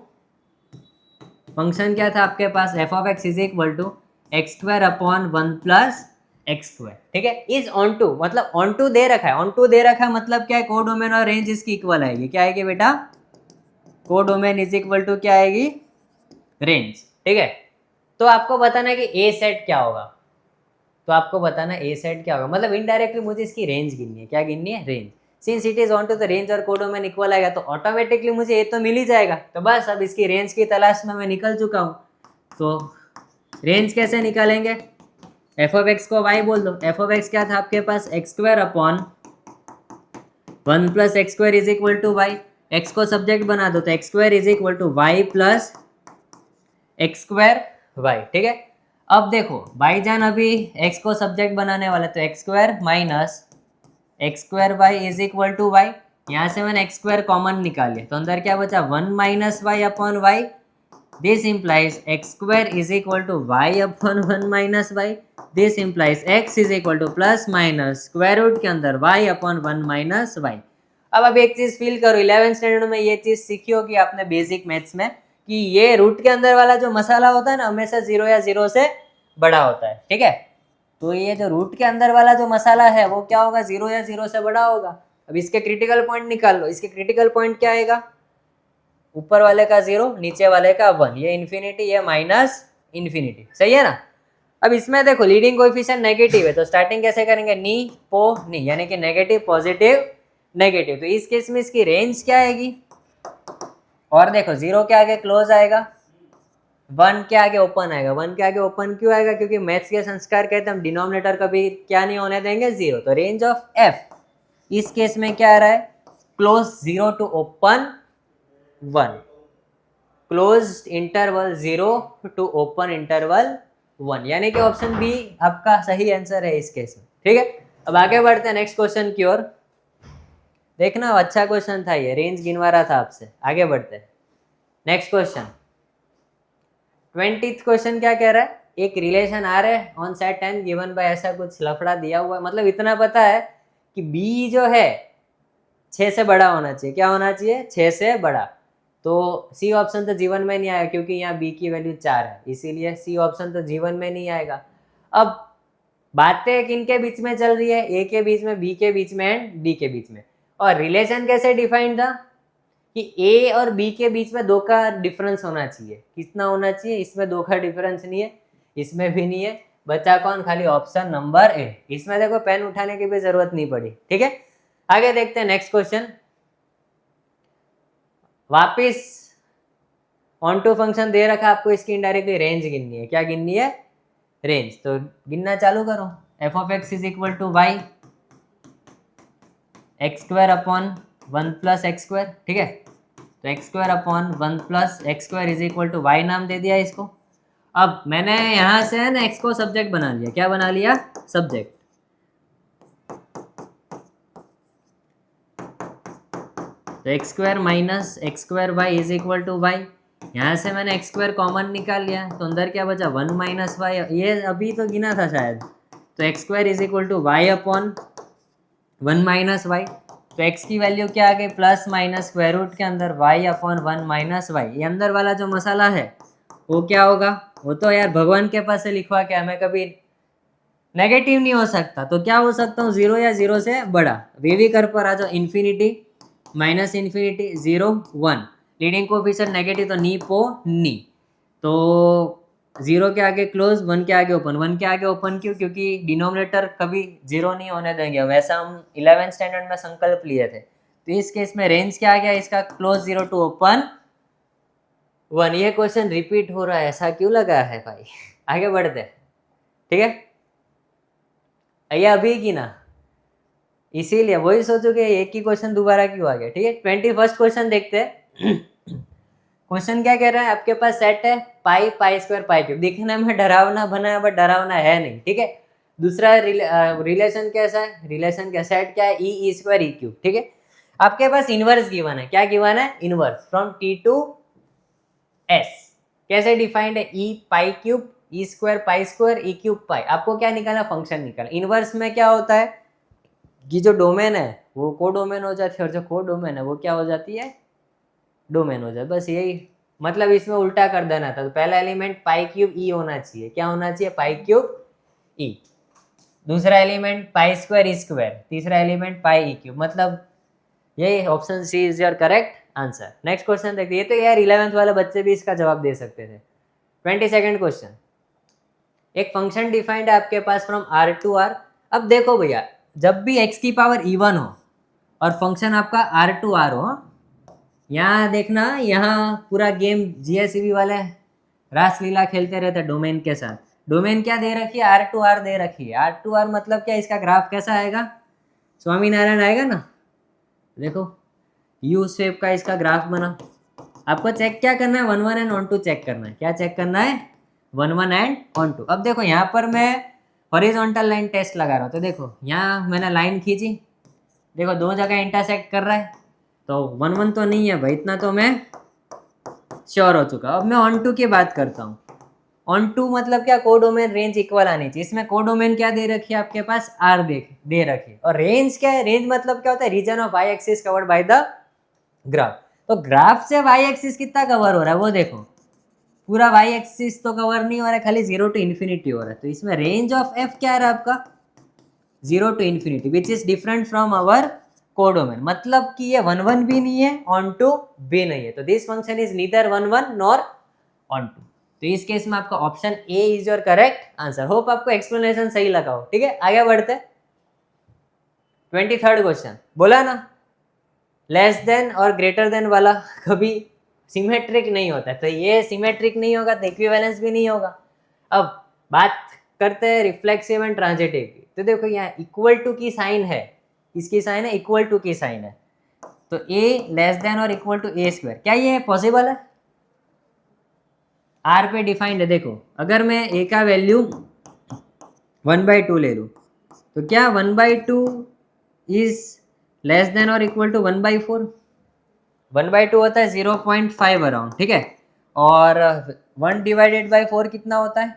Speaker 1: function क्या था आपके पास? F of x is equal to x square upon 1 plus x square. ठीक है, इज ऑन टू, मतलब ऑन टू दे रखा है। ऑन टू दे रखा है मतलब क्या है? कोडोमेन और रेंज इसकी इक्वल आएगी। क्या आएगी बेटा? कोडोमेन इज इक्वल टू क्या आएगी? रेंज। ठीक है, तो आपको बताना है कि ए सेट क्या होगा। तो आपको बताना ए सेट क्या होगा, मतलब इनडायरेक्टली मुझे इसकी रेंज गिननी है। क्या गिननी है? Range. Since it is onto the range और कोडोमेन इक्वल आएगा तो ऑटोमेटिकली मुझे ए तो मिल ही जाएगा। तो बस अब इसकी रेंज की तलाश में मैं निकल चुका हूँ। तो रेंज कैसे निकालेंगे? एफ ऑफ एक्स को वाई बोल दो। एफ ऑफ एक्स क्या था आपके पास? X square upon 1 plus x square is equal to y. X को सब्जेक्ट बना दो तो x square is equal to y plus x square y. ठीक है, अब देखो भाईजान अभी x को सब्जेक्ट बनाने वाला, तो x square minus x square y is equal to y. यहाँ से मैंने एक्स स्क्वायर कॉमन निकाले तो अंदर क्या बचा? 1 minus y upon y. This implies x square is equal to y upon 1 minus y. This implies x is equal to plus minus square root के अंदर वाई अपॉन 1 माइनस वाई। अब एक चीज फील करो, 11th स्टैंडर्ड में ये चीज सीखी होगी आपने बेसिक मैथ्स में, कि ये रूट के अंदर वाला जो मसाला होता है ना, हमेशा 0 या 0 से बड़ा होता है। ठीक है, तो ये जो रूट के अंदर वाला जो मसाला है वो क्या होगा? 0 या 0 से बड़ा होगा। अब इसके क्रिटिकल पॉइंट निकाल लो। इसके क्रिटिकल पॉइंट क्या आएगा? ऊपर वाले का 0, नीचे वाले का 1, ये इन्फिनिटी, ये माइनस इन्फिनिटी। सही है ना? अब इसमें देखो लीडिंग कोएफिशिएंट नेगेटिव है, तो स्टार्टिंग कैसे करेंगे? नी पो नी, यानी कि नेगेटिव पॉजिटिव नेगेटिव। तो इस केस में इसकी रेंज क्या आएगी? और देखो 0 के आगे क्लोज आएगा, 1 के आगे ओपन आएगा। 1 के आगे ओपन क्यों आएगा? क्योंकि मैथ्स के संस्कार कहते हैं हम डिनोमिनेटर कभी क्या नहीं होने देंगे? 0। तो रेंज ऑफ एफ इस केस में क्या आ रहा है? Close 0 to open 1, close interval 0 to open interval 1, यानी कि ऑप्शन बी आपका सही आंसर है इस केस में। ठीक है, अब आगे बढ़ते हैं नेक्स्ट क्वेश्चन की ओर। देखना अच्छा क्वेश्चन था ये, रेंज गिनवा रहा था आपसे। आगे बढ़ते हैं नेक्स्ट क्वेश्चन। 20th क्वेश्चन क्या कह रहा है? एक रिलेशन आ रहा है on set n given by, ऐसा कुछ लफड़ा दिया हुआ है। मतलब इतना पता है कि b जो है 6 से बड़ा होना चाहिए। क्या होना चाहिए? 6 से बड़ा। तो सी ऑप्शन तो जीवन में नहीं आएगा, क्योंकि यहाँ b की वैल्यू 4 है, इसीलिए सी ऑप्शन तो जीवन में नहीं आएगा। अब बातें किनके बीच में चल रही है? ए के बीच में, बी के बीच में एंड डी के बीच में। और रिलेशन कैसे डिफाइंड था? कि ए और बी के बीच में 2 का डिफरेंस होना चाहिए। कितना होना चाहिए? इसमें 2 का डिफरेंस नहीं है, इसमें भी नहीं है। बचा कौन? खाली ऑप्शन नंबर ए। इसमें देखो पेन उठाने की भी जरूरत नहीं पड़ी। ठीक है, आगे देखते हैं नेक्स्ट क्वेश्चन। वापिस ऑन टू फंक्शन दे रखा आपको, इसकी इनडायरेक्टली रेंज गिननी है। क्या गिननी है? रेंज। तो गिनना चालू करो। F of x is equal to y x square upon 1 plus x square, ठीक है। तो x square upon 1 plus x square is equal to y नाम दे दिया इसको। अब मैंने यहाँ से है ना एक्स को सब्जेक्ट बना लिया। क्या बना लिया? सब्जेक्ट। तो x square minus x square y is equal to y. यहाँ से मैंने एक्स स्क्वायर कॉमन निकाल लिया, तो अंदर क्या बचा? 1 माइनस वाई। ये अभी तो गिना था शायद। तो x square is equal to y upon 1 minus y. तो x की वैल्यू क्या आ गई? प्लस माइनस स्क्वायर रूट के अंदर y अपॉन 1 माइनस वाई। ये अंदर वाला जो मसाला है वो क्या होगा? वो तो यार भगवान के पास से लिखवा के हमें कभी नेगेटिव नहीं हो सकता। तो क्या हो सकता हूँ? 0 या 0 से बड़ा। वी कर पर आ जाओ। Infinity minus infinity 0 1, leading coefficient negative तो नी पो नी। तो 0 के आगे क्लोज, 1 के आगे ओपन। 1 के आगे ओपन क्यों? क्योंकि डिनोमिनेटर कभी 0 नहीं होने देंगे। वैसा हम 11th स्टैंडर्ड में संकल्प लिए थे। तो इस केस में रेंज क्या आ गया इसका? Close 0 to open 1। ये क्वेश्चन रिपीट हो रहा है, ऐसा क्यों लगा है भाई? आगे बढ़ते, ठीक है। ये अभी की ना, इसीलिए वही सोचो कि एक ही क्वेश्चन दोबारा क्यों आ गया, ठीक है। 21st क्वेश्चन देखते हैं। क्वेश्चन क्या कह रहा है? आपके पास सेट है पाई पाई स्क्वायर पाई क्यूब। दिखने में डरावना बनाया बट डरावना है नहीं, ठीक है। दूसरा रिलेशन कैसा है? रिलेशन का सेट क्या है? ई स्क्वायर ई क्यूब, ठीक है। आपके पास इनवर्स गिवन है। क्या गिवन है? Inverse from T to S. कैसे डिफाइंड है? E pi cube e square pi square e cube pi. आपको क्या निकालना? फंक्शन निकालना। इनवर्स में क्या होता है कि जो डोमेन है वो को डोमेन हो जाती है, और जो को डोमेन है वो क्या हो जाती है? डोमेन हो जाए। बस यही मतलब इसमें उल्टा कर देना था। तो पहला एलिमेंट पाई क्यूब ई होना चाहिए। क्या होना चाहिए? Pi cube e. दूसरा element pi square e square. तीसरा एलिमेंट पाई ई क्यूब। मतलब यही option C is your correct answer. Next question देखते हैं। ये तो यार 11th वाले बच्चे भी इसका जवाब दे सकते थे। 22nd question. एक फंक्शन डिफाइंड है आपके पास फ्रॉम आर टू आर। अब देखो भैया, जब भी एक्स की पावर इवन हो और फंक्शन आपका आर टू आर हो, यहाँ देखना, यहाँ पूरा गेम जीएससीबी वाले रासलीला खेलते रहते डोमेन के साथ। डोमेन क्या दे रखी है? आर टू आर दे रखी है। आर टू आर मतलब क्या? इसका ग्राफ कैसा आएगा? स्वामीनारायण आएगा ना। देखो यू शेप का इसका ग्राफ बना। आपको चेक क्या करना है? 1 1 एंड 1 2 चेक करना है। क्या चेक करना है? 1 1 एंड 1 2। अब देखो यहाँ पर मैं हॉरिजॉन्टल लाइन टेस्ट लगा रहा हूँ। तो देखो यहाँ मैंने लाइन खींची, देखो दो जगह इंटरसेक्ट कर रहा है। तो 1 1 तो नहीं है भाई, इतना तो मैं श्योर हो चुका। अब मैं ऑन टू की बात करता हूँ। ऑन टू मतलब क्या? कोडोमेन रेंज इक्वल आनी चाहिए। इसमें कोडोमेन क्या दे रखी है आपके पास? आर दे रखी है। और रेंज क्या है? रेंज मतलब क्या होता है? Region of y axis covered by the graph. तो ग्राफ से वाई एक्सिस कितना कवर हो रहा है वो देखो। पूरा वाई एक्सिस तो कवर नहीं हो रहा है, खाली 0 टू इन्फिनिटी हो रहा है। तो इसमें रेंज ऑफ एफ क्या है आपका? 0 to infinity, which is different from our codomain. मतलब कि ये 1 1 भी नहीं है, ऑन टू भी नहीं है। तो this function is neither 1 1 nor onto. तो इस केस में आपका option A is your correct answer. Hope आपको एक्सप्लेनेशन सही लगा हो, ठीक है। आगे बढ़ते। 23rd question. बोला ना लेस देन और ग्रेटर देन वाला कभी सिमेट्रिक नहीं होता है। तो ये सिमेट्रिक नहीं होगा तो इक्विवेलेंस भी नहीं होगा। अब बात करते हैं रिफ्लेक्सिव एंड ट्रांजिटिव की। तो देखो यहाँ इक्वल टू की साइन है, इसकी साइन है इक्वल टू की साइन है। तो ए लेस देन और इक्वल टू ए स्क्वायर, क्या ये पॉसिबल है? आर पे डिफाइंड है। देखो अगर मैं ए का वैल्यू 1/2 ले लूँ तो क्या 1/2 इज लेस देन और इक्वल टू 1/4? 1/2 होता है 0.5 अराउंड, ठीक है। और 1/4 कितना होता है?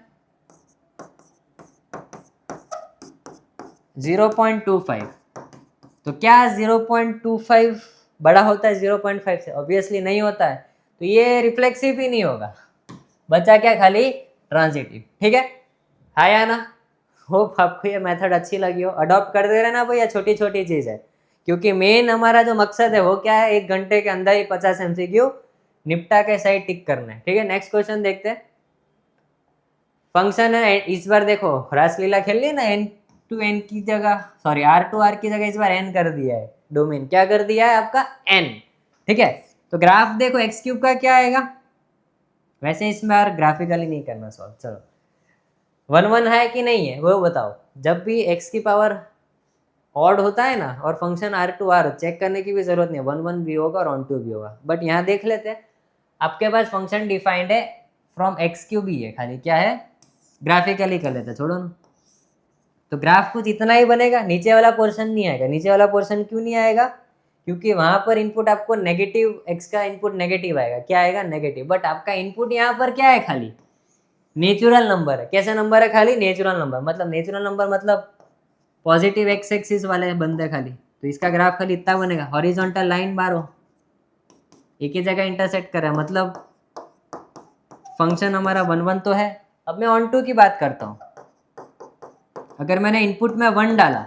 Speaker 1: 0.25। तो क्या 0.25 बड़ा होता है 0.5 से? ऑब्वियसली नहीं होता है। तो ये रिफ्लेक्सिव ही नहीं होगा। बचा क्या? खाली ट्रांजिटिव, ठीक है। हाँ या ना? होप आपको ये मेथड अच्छी लगी हो। अडॉप्ट कर दे रहे ना भैया, छोटी छोटी चीज़ है। क्योंकि मेन हमारा जो मकसद है वो क्या है? 1 घंटे के अंदर ही 50 MCQ निपटा के सही टिक करना है, ठीक है। नेक्स्ट क्वेश्चन देखते हैं। फंक्शन है, इस बार देखो रासलीला खेल ली ना, n टू n की जगह, सॉरी r टू r की जगह इस बार n कर दिया है। डोमेन क्या कर दिया है आपका? n, ठीक है। तो ग्राफ देखो एक्स क्यूब का क्या आएगा? वैसे इसमें यार ग्राफिकली नहीं करना सॉल्व, चलो वन वन है कि नहीं है वो बताओ। जब भी x की पावर ऑड होता है ना और function R to R, check करने की भी जरूरत नहीं, वन वन भी होगा और ऑन टू भी होगा। बट यहाँ देख लेते हैं, आपके पास फंक्शन डिफाइंड है फ्रॉम एक्स क्यूब ही है, खाली क्या है, ग्राफिकली कर लेते हैं, छोड़ो ना। तो ग्राफ कुछ इतना ही बनेगा, नीचे वाला पोर्शन नहीं आएगा। नीचे वाला पोर्शन क्यों नहीं आएगा, क्योंकि वहां पर इनपुट आपको नेगेटिव, एक्स का इनपुट नेगेटिव आएगा। क्या आएगा, नेगेटिव। बट आपका इनपुट यहाँ पर क्या है, खाली नेचुरल नंबर है। कैसा नंबर है, खाली नेचुरल नंबर। मतलब नेचुरल नंबर मतलब पॉजिटिव एक्स एक्सिस वाले बंदे खाली। तो इसका ग्राफ खाली इतना बनेगा, हॉरिजॉन्टल लाइन मारो, एक ही जगह इंटरसेक्ट कर रहा है, मतलब फंक्शन हमारा वन वन तो है। अब मैं ऑन टू की बात करता हूँ। अगर मैंने इनपुट में 1 डाला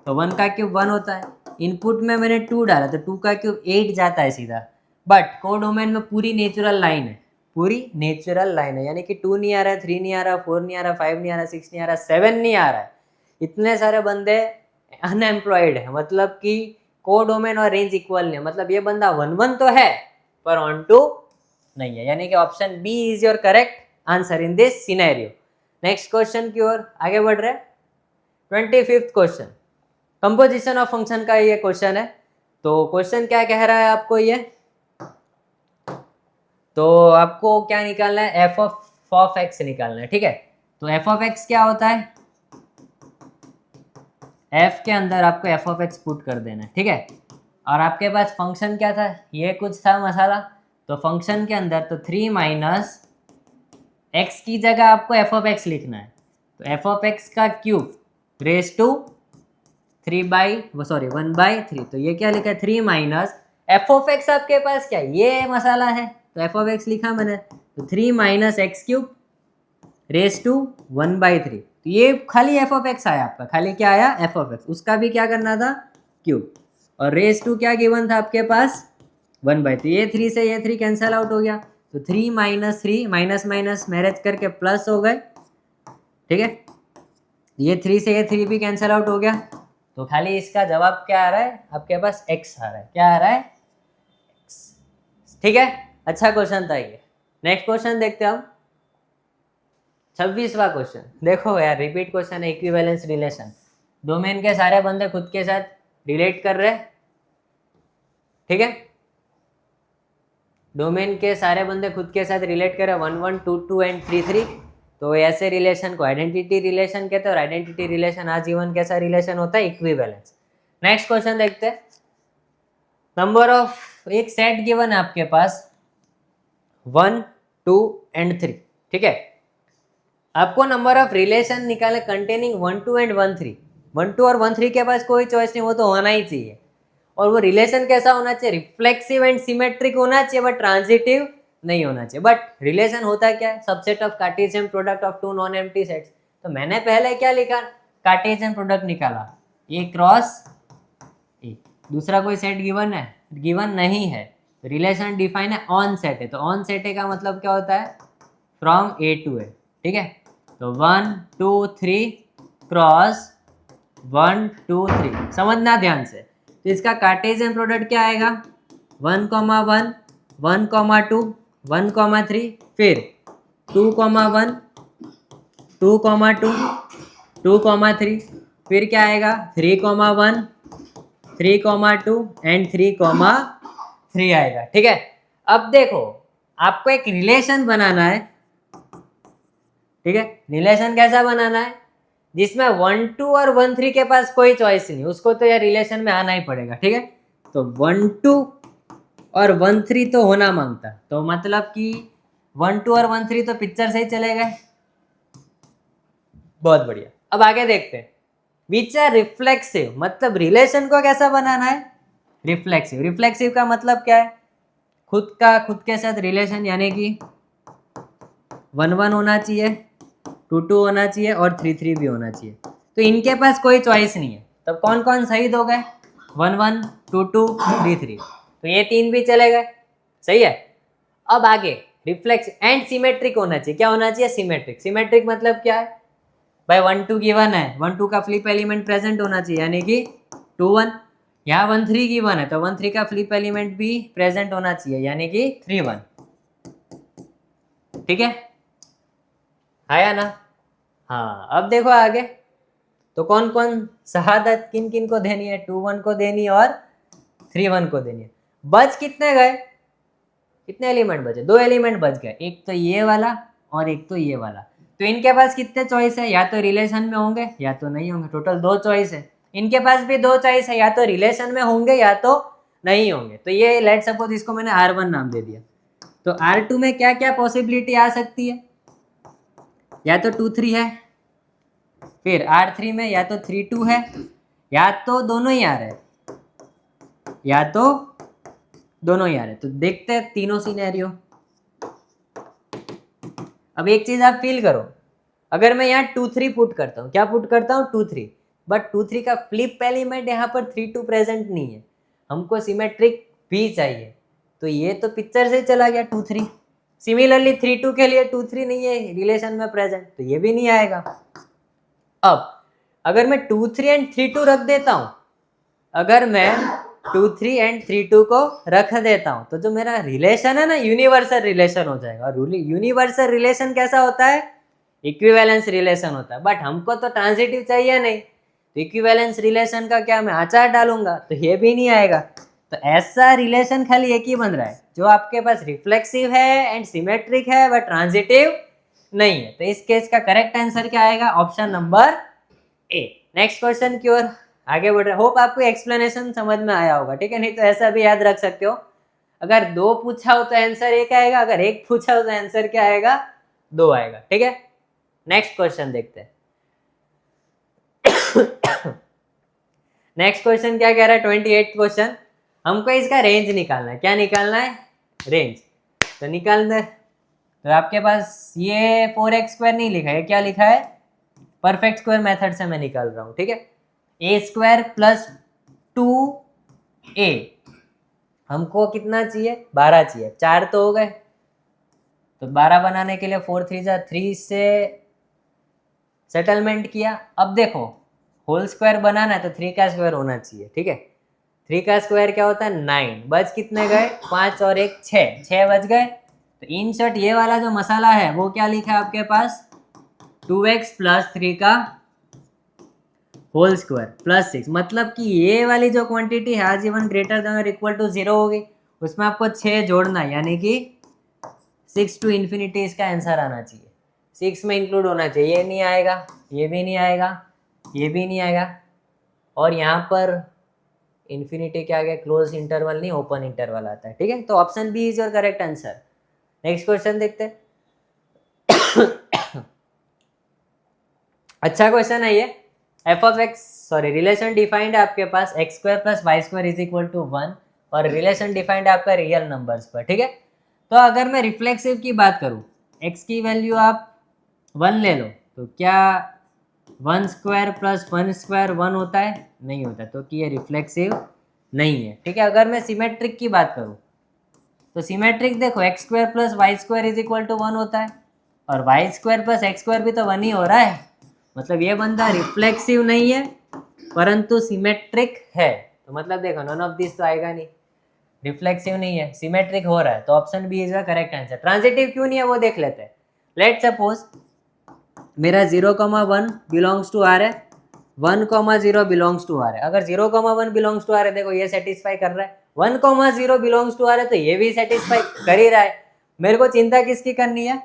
Speaker 1: तो 1 का क्यूब 1 होता है। इनपुट में मैंने 2 डाला तो 2 का क्यूब 8 जाता है सीधा। बट कोडोमेन में पूरी नेचुरल लाइन है, पूरी नेचुरल लाइन है, यानी कि 2 नहीं आ रहा है, 3 नहीं आ रहा, 4 नहीं आ रहा, 5 नहीं आ रहा, 6 नहीं आ रहा, 7 नहीं आ रहा है। इतने सारे बंदे अनएम्प्लॉयड है, मतलब कि कोडोमेन और रेंज इक्वल नहीं है। मतलब ये बंदा 1-1 तो है पर ऑन टू नहीं है, यानी कि option B is your correct answer in this scenario. Next question की ओर आगे बढ़ रहे हैं। 25th question, composition of function का ये क्वेश्चन है। तो क्वेश्चन क्या कह रहा है आपको, ये तो आपको क्या निकालना है, एफ ऑफ एक्स निकालना है, ठीक है। तो एफ ऑफ एक्स क्या होता है, एफ के अंदर आपको एफ ऑफ एक्स पुट कर देना है, ठीक है। और आपके पास फंक्शन क्या था, ये कुछ था मसाला। तो फंक्शन के अंदर तो 3 माइनस एक्स की जगह आपको एफ ऑफ एक्स लिखना है। तो एफ ऑफ एक्स का क्यूब रेस टू 1/3। तो ये क्या लिखा है, 3 माइनस एफ ऑफ एक्स आपके पास क्या है, ये मसाला है, तो एफ ऑफ एक्स लिखा मैंने। तो 3 minus x cube raise to 1/3। तो ये खाली एफ ऑफ एक्स आया आपका, खाली क्या आया, एफ ऑफ एक्स। उसका भी क्या करना था, क्यूब। और रेस टू क्या गिवन था आपके पास, 1/3। ये 3 से ये 3 कैंसल आउट हो गया। तो 3 माइनस 3 माइनस माइनस मैरेज करके प्लस हो गए, ठीक है। ये 3 से ये 3 भी कैंसल आउट हो गया। तो खाली इसका जवाब क्या आ रहा है आपके पास, x आ रहा है। क्या आ रहा है, x, ठीक है। अच्छा क्वेश्चन था ये। नेक्स्ट क्वेश्चन देखते हैं हम, 26वां क्वेश्चन। देखो यार, रिपीट क्वेश्चन है, इक्विवेलेंस रिलेशन। डोमेन के सारे बंदे खुद के साथ रिलेट कर रहे हैं, ठीक है। डोमेन के सारे बंदे खुद के साथ रिलेट कर रहे हैं, 1 1 2 2 एंड 3 3। तो ऐसे रिलेशन को आइडेंटिटी रिलेशन कहते हैं। और आइडेंटिटी रिलेशन आजीवन कैसा रिलेशन होता है, इक्विवेलेंस। नेक्स्ट क्वेश्चन देखते हैं। नंबर ऑफ, एक सेट गिवन है आपके पास 1 2 एंड 3, ठीक है। आपको नंबर ऑफ रिलेशन निकाले कंटेनिंग 1 2 एंड 1 3। 1 2 और 1 3 के पास कोई चॉइस नहीं, वो तो होना ही चाहिए। और वो रिलेशन कैसा होना चाहिए, रिफ्लेक्सिव एंड सिमेट्रिक होना चाहिए, बट ट्रांजिटिव नहीं होना चाहिए। बट रिलेशन होता क्या है, subset of Cartesian product of 2 non empty sets. तो मैंने पहले क्या लिखा, कार्टेशियन प्रोडक्ट निकाला, ए क्रॉस ए। दूसरा कोई सेट गिवन है, गिवन नहीं है। रिलेशन डिफाइन है ऑन सेट है। तो ऑन सेट है का मतलब क्या होता है, फ्रॉम ए टू ए, ठीक है। तो 1 2 3 क्रॉस 1 2 3, समझना ध्यान से। तो इसका कार्टेशियन प्रोडक्ट क्या आएगा, 1 1 1 2 1 3, फिर 2 1 2 2 2 3, फिर क्या आएगा 3 1 3 2 एंड 3 3 आएगा, ठीक है। अब देखो, आपको एक रिलेशन बनाना है, ठीक है। रिलेशन कैसा बनाना है, जिसमें 1 2 और 1 3 के पास कोई चॉइस नहीं, उसको तो यार रिलेशन में आना ही पड़ेगा, ठीक है। तो 1 2 और 1 3 तो होना मांगता, तो मतलब कि 1 2 और 1 3 तो पिक्चर से ही चले गए। बहुत बढ़िया। अब आगे देखते हैं, विच आर रिफ्लेक्सिव, मतलब रिलेशन को कैसा बनाना है, रिफ्लेक्सिव। रिफ्लेक्सिव का मतलब क्या है, खुद के साथ रिलेशन, यानी कि 1 1 होना चाहिए, 2 2 होना चाहिए और 3 3 भी होना चाहिए। तो इनके पास कोई चॉइस नहीं है, तब कौन कौन शहीद हो गए, 1 1 2 2 3 3। तो ये 3 भी चले गए, सही है। अब आगे रिफ्लेक्स एंड सिमेट्रिक होना चाहिए। क्या होना चाहिए, सिमेट्रिक। सिमेट्रिक मतलब क्या है भाई, 1 2 गिवन है, 1 2 का फ्लिप एलिमेंट प्रेजेंट होना चाहिए, यानी कि 2 1। यहाँ 1 3 गिवन है, तो 1 3 का फ्लिप एलिमेंट भी प्रेजेंट होना चाहिए, यानी कि 3 1, ठीक है। आया ना। हाँ अब देखो आगे, तो कौन कौन शहादत किन किन को देनी है, 2 1 को देनी है और 3 1 को देनी है। बच कितने गए, कितने एलिमेंट बचे, 2 एलिमेंट बच गए, एक तो ये वाला और एक तो ये वाला। तो इनके पास कितने चॉइस है, या तो रिलेशन में होंगे या तो नहीं होंगे, टोटल 2 चॉइस है। इनके पास भी 2 चॉइस है, या तो रिलेशन में होंगे या तो नहीं होंगे। तो ये लेट सपोज इसको मैंने R1 नाम दे दिया, तो R2 में क्या क्या पॉसिबिलिटी आ सकती है, या तो 2 3 है, फिर R3 में या तो 3 2 है, या तो दोनों ही आ रहे हैं, या तो दोनों ही आ रहे हैं। तो देखते हैं तीनों सिनेरियो। अब एक चीज आप फील करो, अगर मैं यहाँ 2 3 पुट करता हूँ, क्या पुट करता हूँ 2 3, बट 2 3 का फ्लिप एलिमेंट यहाँ पर 3 2 प्रेजेंट नहीं है, हमको सिमेट्रिक भी चाहिए, तो ये तो पिक्चर से चला गया 2 3। सिमिलरली 3 2 के लिए 2 3 नहीं है रिलेशन में प्रेजेंट, तो ये भी नहीं आएगा। अब अगर मैं 2 3 एंड 3 2 रख देता हूँ, अगर मैं 2 3 एंड 3 2 को रख देता हूँ, तो जो मेरा रिलेशन है ना, यूनिवर्सल रिलेशन हो जाएगा। और यूनिवर्सल रिलेशन कैसा होता है, इक्विवेलेंस रिलेशन होता है, बट हमको तो ट्रांजिटिव चाहिए नहीं, तो इक्विवेलेंस रिलेशन का क्या मैं आचार डालूंगा, तो ये भी नहीं आएगा। तो ऐसा रिलेशन खाली एक ही बन रहा है, जो आपके पास रिफ्लेक्सिव है एंड सिमेट्रिक है बट ट्रांजिटिव नहीं है। तो इस केस का करेक्ट आंसर क्या आएगा, option number A. Next question की ओर आगे बढ़ रहे। होप आपको एक्सप्लेनेशन समझ में आया होगा, ठीक है, नहीं तो ऐसा भी याद रख सकते हो, अगर 2 पूछा हो तो आंसर 1 आएगा, अगर 1 पूछा हो तो आंसर क्या आएगा, 2 आएगा, ठीक है। नेक्स्ट क्वेश्चन देखते हैं। नेक्स्ट क्वेश्चन क्या कह रहा है, 28 क्वेश्चन, हमको इसका रेंज निकालना है। क्या निकालना है, रेंज। तो निकालना है, तो आपके पास ये 4x² नहीं लिखा है, क्या लिखा है, परफेक्ट स्क्वायर मेथड से मैं निकाल रहा हूँ, ठीक है। a² + 2a, हमको कितना चाहिए, 12 चाहिए, 4 तो हो गए, तो 12 बनाने के लिए 4 3 जा 3 से सेटलमेंट किया। अब देखो होल स्क्वायर बनाना है तो 3 का स्क्वायर होना चाहिए, ठीक है। 3 का स्क्वायर क्या होता है, 9। बच कितने गए, 5 और 1 6 बच गए। तो इन शॉर्ट ये वाला जो मसाला है वो क्या लिखा है आपके पास, 2x + 3 का होल स्क्वायर + 6, मतलब कि ये वाली जो क्वांटिटी है आजीवन ग्रेटर देन और इक्वल टू 0 होगी, उसमें आपको 6 जोड़ना है, यानी कि 6 to infinity इसका आंसर आना चाहिए, 6 में इंक्लूड होना चाहिए। ये नहीं आएगा, ये भी नहीं आएगा, ये भी नहीं आएगा, और यहाँ पर इन्फिनिटी के आगे क्लोज इंटरवल नहीं ओपन इंटरवल आता है, ठीक है। तो option B is your correct answer. Next question देखते हैं। अच्छा क्वेश्चन है ये। रिलेशन डिफाइंड है आपके पास x² + y² = 1, और रिलेशन डिफाइंड है आपका रियल नंबर्स पर, ठीक है। तो अगर मैं रिफ्लेक्सिव की बात करूं, x की वैल्यू आप 1 ले लो, तो क्या 1² + 1² 1 होता है, नहीं होता, तो कि ये रिफ्लेक्सिव नहीं है, ठीक है। अगर मैं सिमेट्रिक की बात करूं, तो सिमेट्रिक देखो x² + y² = 1 होता है, और y² + x² भी तो 1 ही हो रहा है, मतलब ये बंदा रिफ्लेक्सिव नहीं है परंतु सिमेट्रिक है। तो मतलब देखो नन ऑफ दिस तो आएगा नहीं, रिफ्लेक्सिव नहीं है, सिमेट्रिक हो रहा है, तो option B is the correct answer. Transitive क्यों नहीं है वो देख लेते हैं। लेट सपोज मेरा 0,1 बिलोंग्स टू R है, 1,0 बिलोंग्स टू R है। अगर 0,1 बिलोंग्स टू R है, देखो ये सेटिस्फाई कर रहा है, 1,0 बिलोंग्स टू R है तो ये भी सेटिस्फाई कर ही रहा है। मेरे को चिंता किसकी करनी है,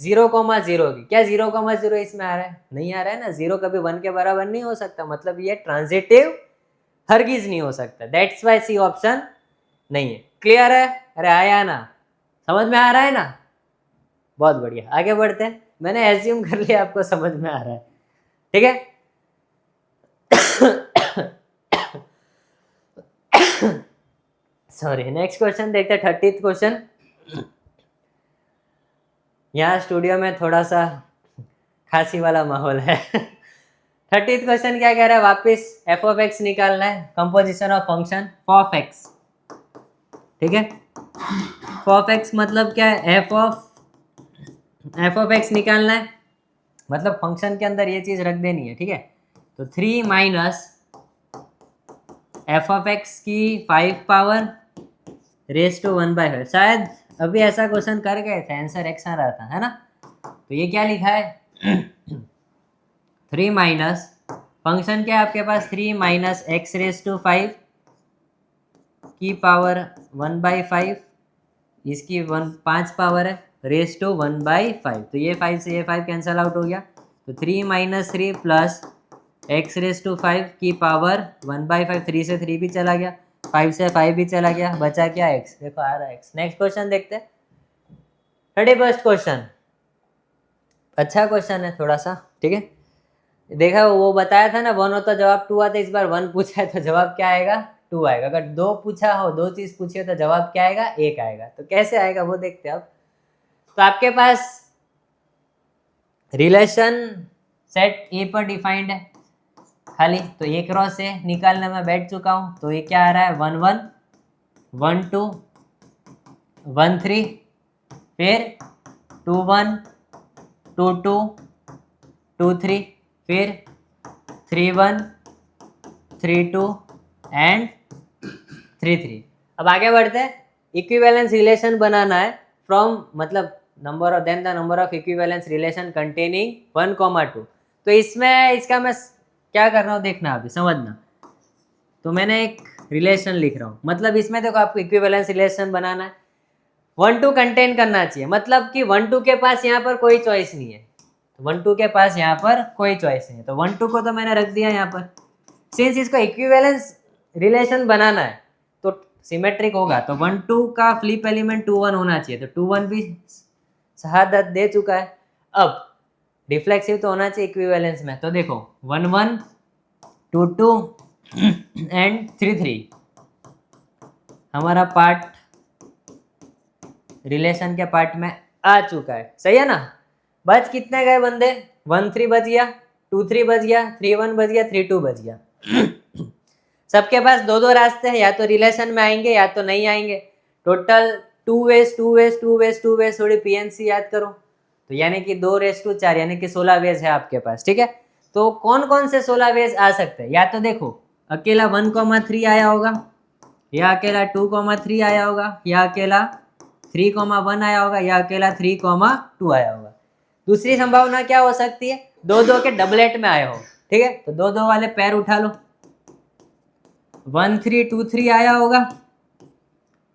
Speaker 1: 0,0 की। क्या 0,0 इसमें आ रहा है, नहीं आ रहा है ना, 0 कभी 1 के बराबर नहीं हो सकता, मतलब ये ट्रांजिटिव हरगिज नहीं हो सकता, दैट्स वाई सी ऑप्शन नहीं है। क्लियर है, अरे आया ना, समझ में आ रहा है ना, बहुत बढ़िया, आगे बढ़ते हैं। मैंने एज्यूम कर लिया आपको समझ में आ रहा है, ठीक है। सॉरी, नेक्स्ट क्वेश्चन देखते हैं, 30th क्वेश्चन। यहाँ स्टूडियो में थोड़ा सा खांसी वाला माहौल है। 30th क्वेश्चन क्या कह रहा है, वापस f(x) निकालना है, कंपोजिशन ऑफ फंक्शन f(x), ठीक है। f(x) मतलब क्या है, f(x) निकालना है, मतलब फंक्शन के अंदर ये चीज रख देनी है, ठीक है। तो 3 - f(x) की 5 पावर रेज़ टू 1/5, शायद अभी ऐसा क्वेश्चन कर गए थे, आंसर x आ रहा था, है ना। तो ये क्या लिखा है, 3 माइनस फंक्शन क्या है आपके पास, 3 माइनस एक्स रेस टू 5 की पावर 1/5, इसकी 5 पावर है, रेस टू 1/5, तो ये 5 से ये 5 कैंसल आउट हो गया, तो 3 minus 3 plus x raise to 5 की पावर 1/5, 3 से 3 भी चला गया, 5 से 5 भी चला गया, बचा क्या एक्स, देखो आ रहा है एक्स। नेक्स्ट क्वेश्चन देखते हैं, 31st क्वेश्चन, अच्छा क्वेश्चन है थोड़ा सा, ठीक है। देखा वो बताया था ना 1 हो तो जवाब 2 आता है, इस बार 1 पूछा है तो जवाब क्या आएगा, 2 आएगा। अगर 2 पूछा हो, 2 चीज पूछी हो तो जवाब क्या आएगा, 1 आएगा। तो कैसे आएगा वो देखते हैं अब। तो आपके पास रिलेशन सेट ए पर डिफाइंड है खाली, तो एक रो से निकालने में बैठ चुका हूं, तो ये क्या आ रहा है 1 1 1 2 1 3, फिर 2 1 2 2 2 3, फिर 3 1 3 2 एंड 3 3। अब आगे बढ़ते हैं, इक्विवेलेंस रिलेशन बनाना है फ्रॉम, मतलब number of then the number of equivalence relation containing 1, 2। तो इसमें इसका मैं क्या कर रहा हूँ देखना, अभी समझना। तो मैंने एक रिलेशन लिख रहा हूँ, मतलब इसमें देखो आपको इक्विवेलेंस रिलेशन बनाना है, 1 2 कंटेन करना चाहिए, मतलब कि 1 2 के पास यहाँ पर कोई चॉइस नहीं है, 1 2 के पास यहाँ पर कोई चॉइस नहीं है, तो 1 2 को तो मैंने रख दिया यहाँ पर। सिंस इसको इक्विवेलेंस रिलेशन बनाना है तो सिमेट्रिक होगा, तो 1 2 का फ्लिप एलिमेंट 2 1 होना चाहिए, तो 2 1 भी शहादत दे चुका है। अब रिफ्लेक्सिव तो होना चाहिए इक्विवेलेंस में, तो देखो 1 1 2 2 एंड 3 3 हमारा पार्ट रिलेशन के पार्ट में आ चुका है, सही है ना। बच कितने गए बंदे, 1 3 बच गया, 2 3 बच गया, 3 1 बच गया, 3 2 बच गया। सबके पास 2 2 रास्ते हैं, या तो रिलेशन में आएंगे या तो नहीं आएंगे। Total 2 wedge 2 wedge 2 wedge 2 wedge, थोड़ी पीएनसी याद करो, तो यानी कि 2 4 यानी कि 16 वेज है आपके पास, ठीक है। तो कौन कौन से 16 वेज आ सकते हैं, या तो देखो अकेला 1 3 आया होगा, या अकेला 2 3 आया होगा, या अकेला 3 1 आया होगा, या अकेला 3 2 आया होगा। दूसरी संभावना क्या हो सकती है, 2 2 के डबलेट में आए हो, ठीक है, तो 2 2 वाले पैर उठा लो, 1 3 2 3 आया होगा,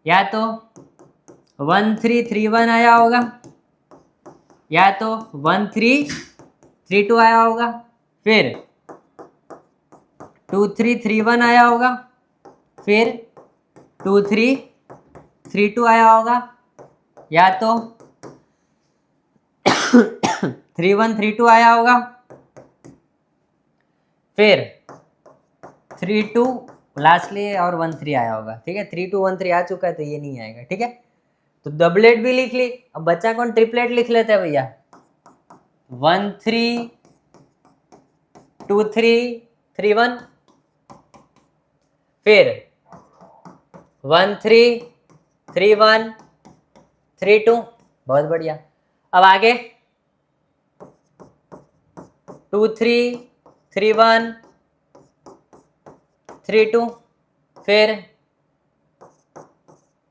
Speaker 1: या तो 1 3 3 1 आया होगा, या तो 1 3 3 2 आया होगा, फिर 2 3 3 1 आया होगा, फिर 2 3 3 2 आया होगा, या तो 3 1 3 2 आया होगा, फिर 3 2 लास्टली और 1 3 आया होगा, ठीक है। 3 2 1 3 आ चुका है तो ये नहीं आएगा, ठीक है। तो डबलेट भी लिख ली, अब बच्चा कौन, ट्रिपलेट लिख लेते हैं भैया, 1 3 2 3 3 1, फिर 1 3 3 1 3 2, बहुत बढ़िया। अब आगे 2 3 3 1 3 2, फिर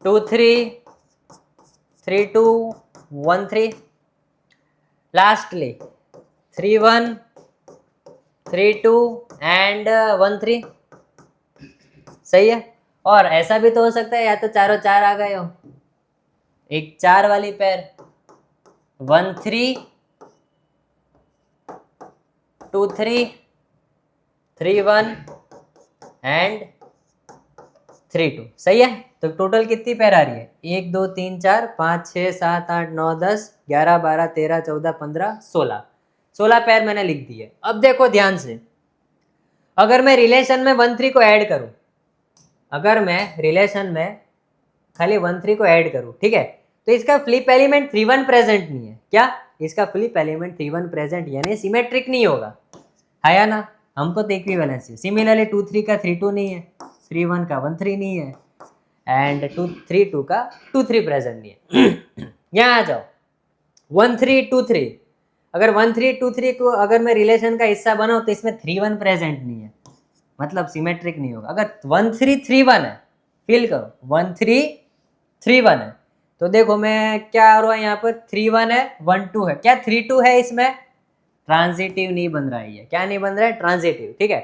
Speaker 1: 2 3 3 2 1 3, लास्टली 3 1 3 2 एंड 1 3, सही है। और ऐसा भी तो हो सकता है, या तो चारों 4 आ गए हो, एक 4 वाली पैर 1 3 2 3 3 1 एंड 3 2, सही है। तो टोटल कितनी पैर आ रही है, 1 2 3 4 5 6 7 8 9 10 11 12 13 14 15 16, 16 पैर मैंने लिख दिए। अब देखो ध्यान से, अगर मैं रिलेशन में 1 3 को ऐड करूं, अगर मैं रिलेशन में खाली 1 3 को ऐड करूं, ठीक है, तो इसका फ्लिप एलिमेंट 3 1 प्रेजेंट नहीं है, क्या, इसका फ्लिप एलिमेंट 3 1 प्रेजेंट यानी सिमेट्रिक नहीं होगा, है या ना। हमको तो इक्विवेलेंस है। सिमिलरली 2 3 का 3 2 नहीं है, 3 1 का 1 3 नहीं है, एंड 2 3 2 का 2 3 प्रेजेंट नहीं है। यहाँ आ जाओ 1 3 2 3, अगर 1 3 2 3 को अगर मैं रिलेशन का हिस्सा बनाऊं तो इसमें 3 1 प्रेजेंट नहीं है, मतलब सिमेट्रिक नहीं होगा। अगर 1 3 3 1 है, फील करो 1 3 3 1 है, तो देखो मैं क्या आ रहा है यहाँ पर 3 1 है 1 2 है, क्या 3 2 है इसमें, ट्रांजिटिव नहीं बन रहा है ये। क्या नहीं बन रहा है? ट्रांजिटिव। ठीक है,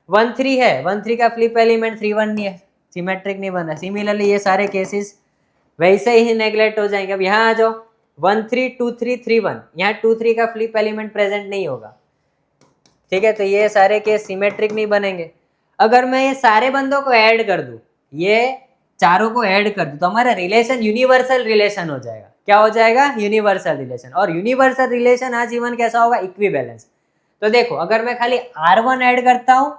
Speaker 1: 1 3 है, 1 3 का फ्लिप एलिमेंट 3 1 नहीं है, सिमेट्रिक नहीं बन रहा। सिमिलरली ये सारे केसेस वैसे ही नेग्लेक्ट हो जाएंगे। अब यहाँ आ जाओ, 1 3 2 3 3 1, यहाँ 2 3 का फ्लिप एलिमेंट प्रेजेंट नहीं होगा। ठीक है, तो ये सारे केस सिमेट्रिक नहीं बनेंगे। अगर मैं ये सारे बंदों को ऐड कर दूं, ये चारों को ऐड कर दूं, तो हमारा रिलेशन यूनिवर्सल रिलेशन हो जाएगा। क्या हो जाएगा? Universal relation. और यूनिवर्सल रिलेशन आज इवन कैसा होगा? इक्विवेलेंस। तो देखो, अगर मैं खाली R1 ऐड करता हूं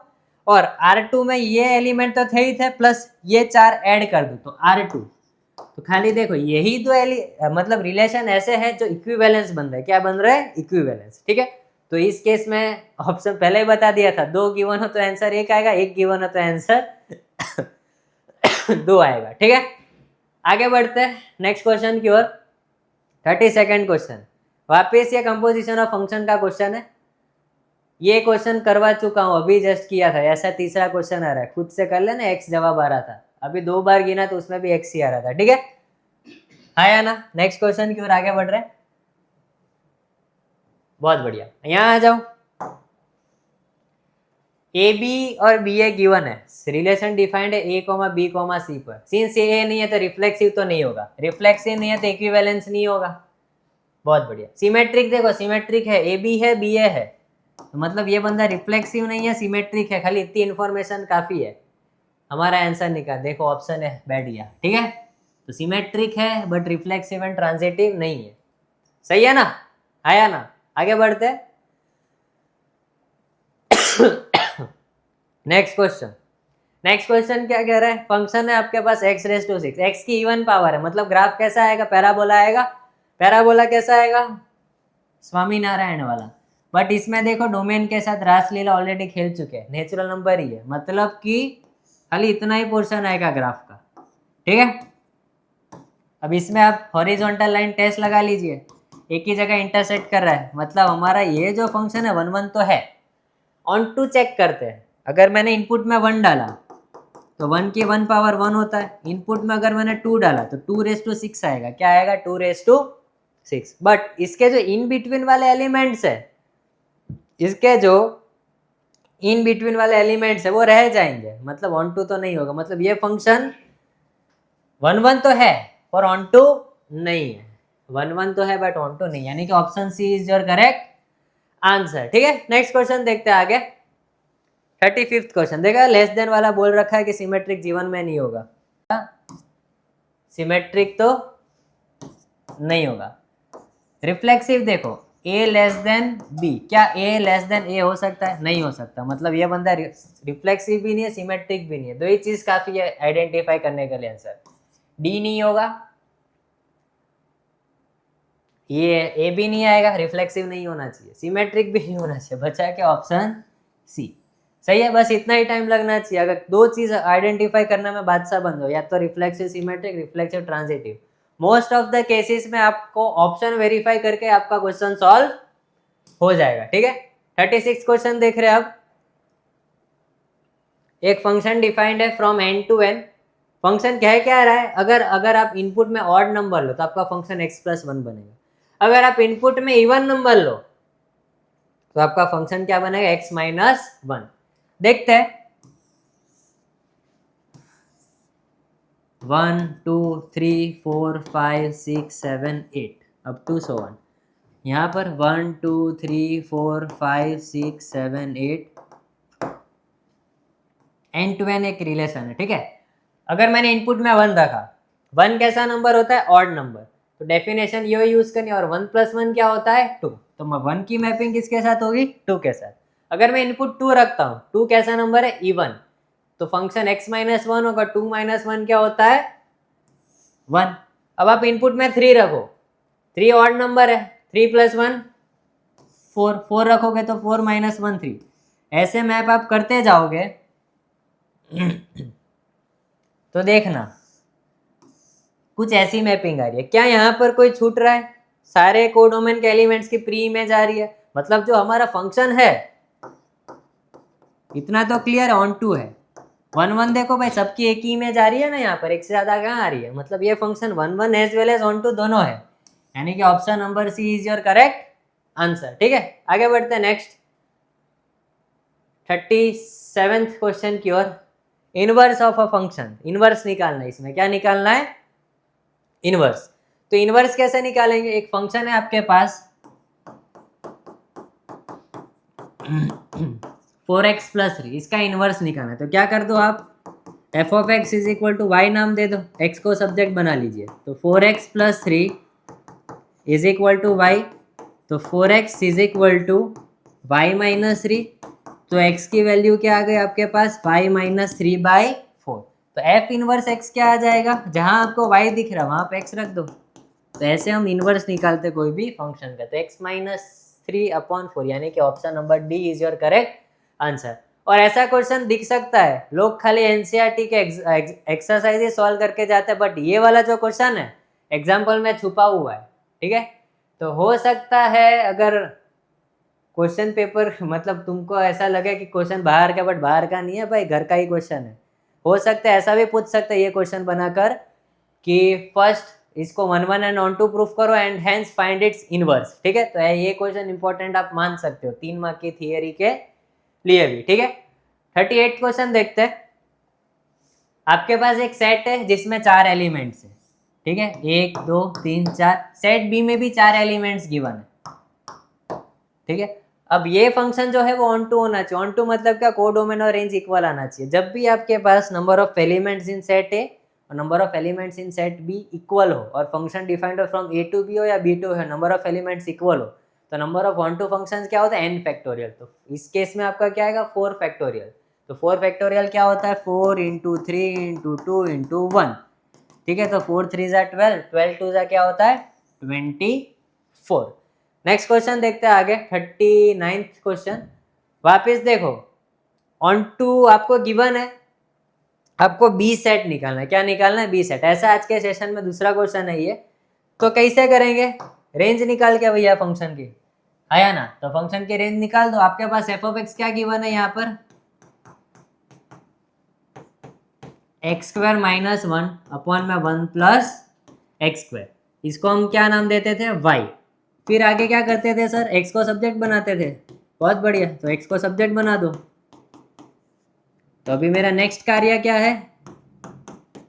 Speaker 1: और R2 में ये एलिमेंट तो थे ही थे, प्लस ये 4 ऐड कर दूं तो R2, तो खाली देखो यही दो मतलब रिलेशन ऐसे है जो इक्विवेलेंस बन रहा है। क्या बन रहा है? इक्विवेलेंस। ठीक है, तो इस केस में ऑप्शन पहले ही बता दिया था, 2 गिवन हो तो आंसर 1 आएगा, 1 गिवन हो तो आंसर 2 आएगा। ठीक है, आगे बढ़ते हैं नेक्स्ट क्वेश्चन की ओर। 32nd क्वेश्चन, वापिस ये कंपोजिशन ऑफ फंक्शन का क्वेश्चन है। ये क्वेश्चन करवा चुका हूँ, अभी जस्ट किया था। ऐसा तीसरा क्वेश्चन आ रहा है, खुद से कर लेना। एक्स जवाब आ रहा था, अभी 2 बार गिना तो उसमें भी एक्स ही आ रहा था। ठीक है, आया ना? नेक्स्ट क्वेश्चन की ओर आगे बढ़ रहे हैं। बहुत बढ़िया, यहाँ आ जाओ। ए बी और बी ए गिवन है, रिलेशन डिफाइंड है ए कॉमा बी कॉमा सी पर। सिंस ए नहीं है तो रिफ्लेक्सिव तो नहीं होगा, रिफ्लेक्सिव नहीं है तो इक्विवेलेंस नहीं होगा। बहुत बढ़िया। सिमेट्रिक देखो, सिमेट्रिक है, ए बी है, बी ए है, तो मतलब ये बंदा रिफ्लेक्सिव नहीं है, सिमेट्रिक है। खाली इतनी इंफॉर्मेशन काफी है, हमारा आंसर निकाल। देखो ऑप्शन है बैठ गया। ठीक है, तो सिमेट्रिक है बट रिफ्लेक्सिव एंड ट्रांजिटिव नहीं है। सही है ना? आया ना? आगे बढ़ते हैं। नेक्स्ट क्वेश्चन, नेक्स्ट क्वेश्चन क्या कह रहा है? फंक्शन है आपके पास x�6, x की इवन पावर है, मतलब ग्राफ कैसा आएगा? पैराबोला आएगा। पैराबोला कैसा आएगा? स्वामीनारायण वाला। बट इसमें देखो डोमेन के साथ रासलीला ऑलरेडी खेल चुके हैं, नेचुरल नंबर ही है, मतलब कि खाली इतना ही पोर्शन आएगा ग्राफ का। ठीक है, अब इसमें आप हॉरिजॉन्टल लाइन टेस्ट लगा लीजिए, एक ही जगह इंटरसेक्ट कर रहा है, मतलब हमारा ये जो फंक्शन है 1 1 तो है। ऑन टू चेक करते हैं, अगर मैंने इनपुट में 1 डाला तो 1 की 1 पावर 1 होता है। इनपुट में अगर मैंने 2 डाला तो 2�6 आएगा। क्या आएगा? 2�6। बट इसके जो इन बिटवीन वाले एलिमेंट्स है, इसके जो इन बिटवीन वाले एलिमेंट्स है वो रह जाएंगे, मतलब ऑन टू तो नहीं होगा। मतलब ये फंक्शन 1 1 तो है और ऑन टू नहीं है। 1 1 तो है बट ऑन टू नहीं, यानी कि option C is your correct answer. ठीक है, नेक्स्ट क्वेश्चन देखते हैं आगे। 35th क्वेश्चन देखा, लेस देन वाला बोल रखा है कि सिमेट्रिक जीवन में नहीं होगा। सिमेट्रिक तो नहीं होगा। रिफ्लेक्सिव देखो, a लेस देन b, क्या a लेस देन a हो सकता है? नहीं हो सकता। मतलब ये बंदा रिफ्लेक्सिव भी नहीं है, सिमेट्रिक भी नहीं है। दो ही चीज काफी है आइडेंटिफाई करने के लिए। आंसर d नहीं होगा, ये a भी नहीं आएगा, रिफ्लेक्सिव नहीं होना चाहिए, सिमेट्रिक भी नहीं होना चाहिए। बचा क्या? Option C. सही है, बस इतना ही टाइम लगना चाहिए। अगर दो चीज आइडेंटिफाई करने में बादशाह बन जाओ, या तो reflexive symmetric, reflexive transitive. Most of the cases में आपको ऑप्शन वेरीफाई करके आपका क्वेश्चन सॉल्व हो जाएगा। ठीक है, 36 क्वेश्चन देख रहे हैं अब। एक फंक्शन डिफाइंड है from n to n। Function क्या रहा है? अगर आप इनपुट में ऑड नंबर लो तो आपका फंक्शन x+1 बनेगा। अगर आप इनपुट में इवन नंबर लो तो आपका फंक्शन क्या बनेगा? x-1। देखते हैं, 1 2 3 4 5 6 7 8 अप टू सो ऑन। यहाँ पर 1 2 3 4 5 6 7 8 n to n एक रिलेशन है। ठीक है, अगर मैंने इनपुट में 1 रखा, 1 कैसा नंबर होता है? Odd number. तो डेफिनेशन ये यूज करनी, और 1 + 1 क्या होता है? 2। तो 1 की मैपिंग किसके साथ होगी? 2 के साथ। अगर मैं इनपुट 2 रखता हूँ, 2 कैसा नंबर है? इवन। तो फंक्शन x-1 होगा। 2 - 1 क्या होता है? 1। अब आप इनपुट में 3 रखो, 3 ऑड नंबर है, 3 + 1 4, 4 रखोगे तो 4 - 1 3। ऐसे मैप आप करते जाओगे तो देखना कुछ ऐसी मैपिंग आ रही है। क्या यहाँ पर कोई छूट रहा है? सारे कोडोमेन के एलिमेंट्स की प्री इमेज आ रही है, मतलब जो हमारा फंक्शन है इतना तो क्लियर ऑन टू है। 1 1 देखो भाई, सबकी एक ही इमेज आ रही है ना, यहाँ पर एक से ज्यादा कहाँ आ रही है? मतलब ये function 1 1 as well as onto दोनों है, यानी कि option number C is your correct answer. ठीक है, आगे बढ़ते हैं नेक्स्ट 37th क्वेश्चन की ओर। Inverse of a function, inverse निकालना है, इसमें क्या निकालना है? इनवर्स। तो इनवर्स कैसे निकालेंगे? एक फंक्शन है आपके पास 4x + 3, इसका इनवर्स निकालना है। तो क्या कर दो आप, f of x is equal to y नाम दे दो, x को सब्जेक्ट बना लीजिए। तो 4x + 3 is equal to y, तो 4x is equal to y minus 3। तो x की वैल्यू क्या आ गई आपके पास, y माइनस 3/4। तो f इनवर्स x क्या आ जाएगा, जहां आपको y दिख रहा है वहां पे x रख दो। तो ऐसे हम इनवर्स निकालते कोई भी फंक्शन का। तो x माइनस 3/4, यानी कि option number D is your correct answer. और ऐसा क्वेश्चन दिख सकता है, लोग खाली एनसीईआरटी के एक्सरसाइज सॉल्व करके जाते हैं, बट ये वाला जो क्वेश्चन है एग्जाम्पल में छुपा हुआ है। ठीक है, तो हो सकता है अगर क्वेश्चन पेपर मतलब तुमको ऐसा लगे कि क्वेश्चन बाहर का, बट बाहर का नहीं है भाई, घर का ही क्वेश्चन है। हो सकता है ऐसा भी पूछ सकते हैं ये क्वेश्चन बनाकर कि फर्स्ट इसको 1 1 एंड ऑन टू प्रूफ करो and hence find its inverse. ठीक है, तो ये क्वेश्चन इंपॉर्टेंट आप मान सकते हो 3 मार्क की थियरी के लिए भी। ठीक है, 38 क्वेश्चन देखते हैं। आपके पास एक सेट है जिसमें 4 एलिमेंट्स है। ठीक है, 1 2 3 4। सेट बी में भी 4 एलिमेंट्स गिवन है। ठीक है, अब ये फंक्शन जो है वो ऑन टू होना चाहिए। ऑन टू मतलब क्या, कोडोमेन और रेंज इक्वल आना चाहिए। जब भी आपके पास number of elements in set A और number of elements in set B equal हो और function defined from A to B हो या बी टू हो, नंबर ऑफ एलिमेंट्स इक्वल हो, तो number of onto function क्या होता है, n फैक्टोरियल। तो इस केस में आपका क्या आएगा, 4 फैक्टोरियल। तो 4 फैक्टोरियल क्या होता है, 4 × 3 × 2 × 1। ठीक है, तो 4 3 ज़ा 12, 12 2 ज़ा क्या होता है 24। नेक्स्ट क्वेश्चन देखते हैं आगे 39th क्वेश्चन। वापस देखो, ऑन टू आपको गिवन है, आपको बी सेट निकालना है। क्या निकालना है, बी सेट। ऐसा आज के सेशन में दूसरा क्वेश्चन है ये। तो कैसे करेंगे, रेंज निकाल के भैया फंक्शन की, आया ना। तो फंक्शन की रेंज निकाल दो। आपके पास एफ ऑफ एक्स क्या गिवन है यहाँ पर, x² - 1/1 + x²। इसको हम क्या नाम देते थे, y। फिर आगे क्या करते थे सर, x को सब्जेक्ट बनाते थे। बहुत बढ़िया, तो x को सब्जेक्ट बना दो। तो अभी मेरा नेक्स्ट कार्य क्या है,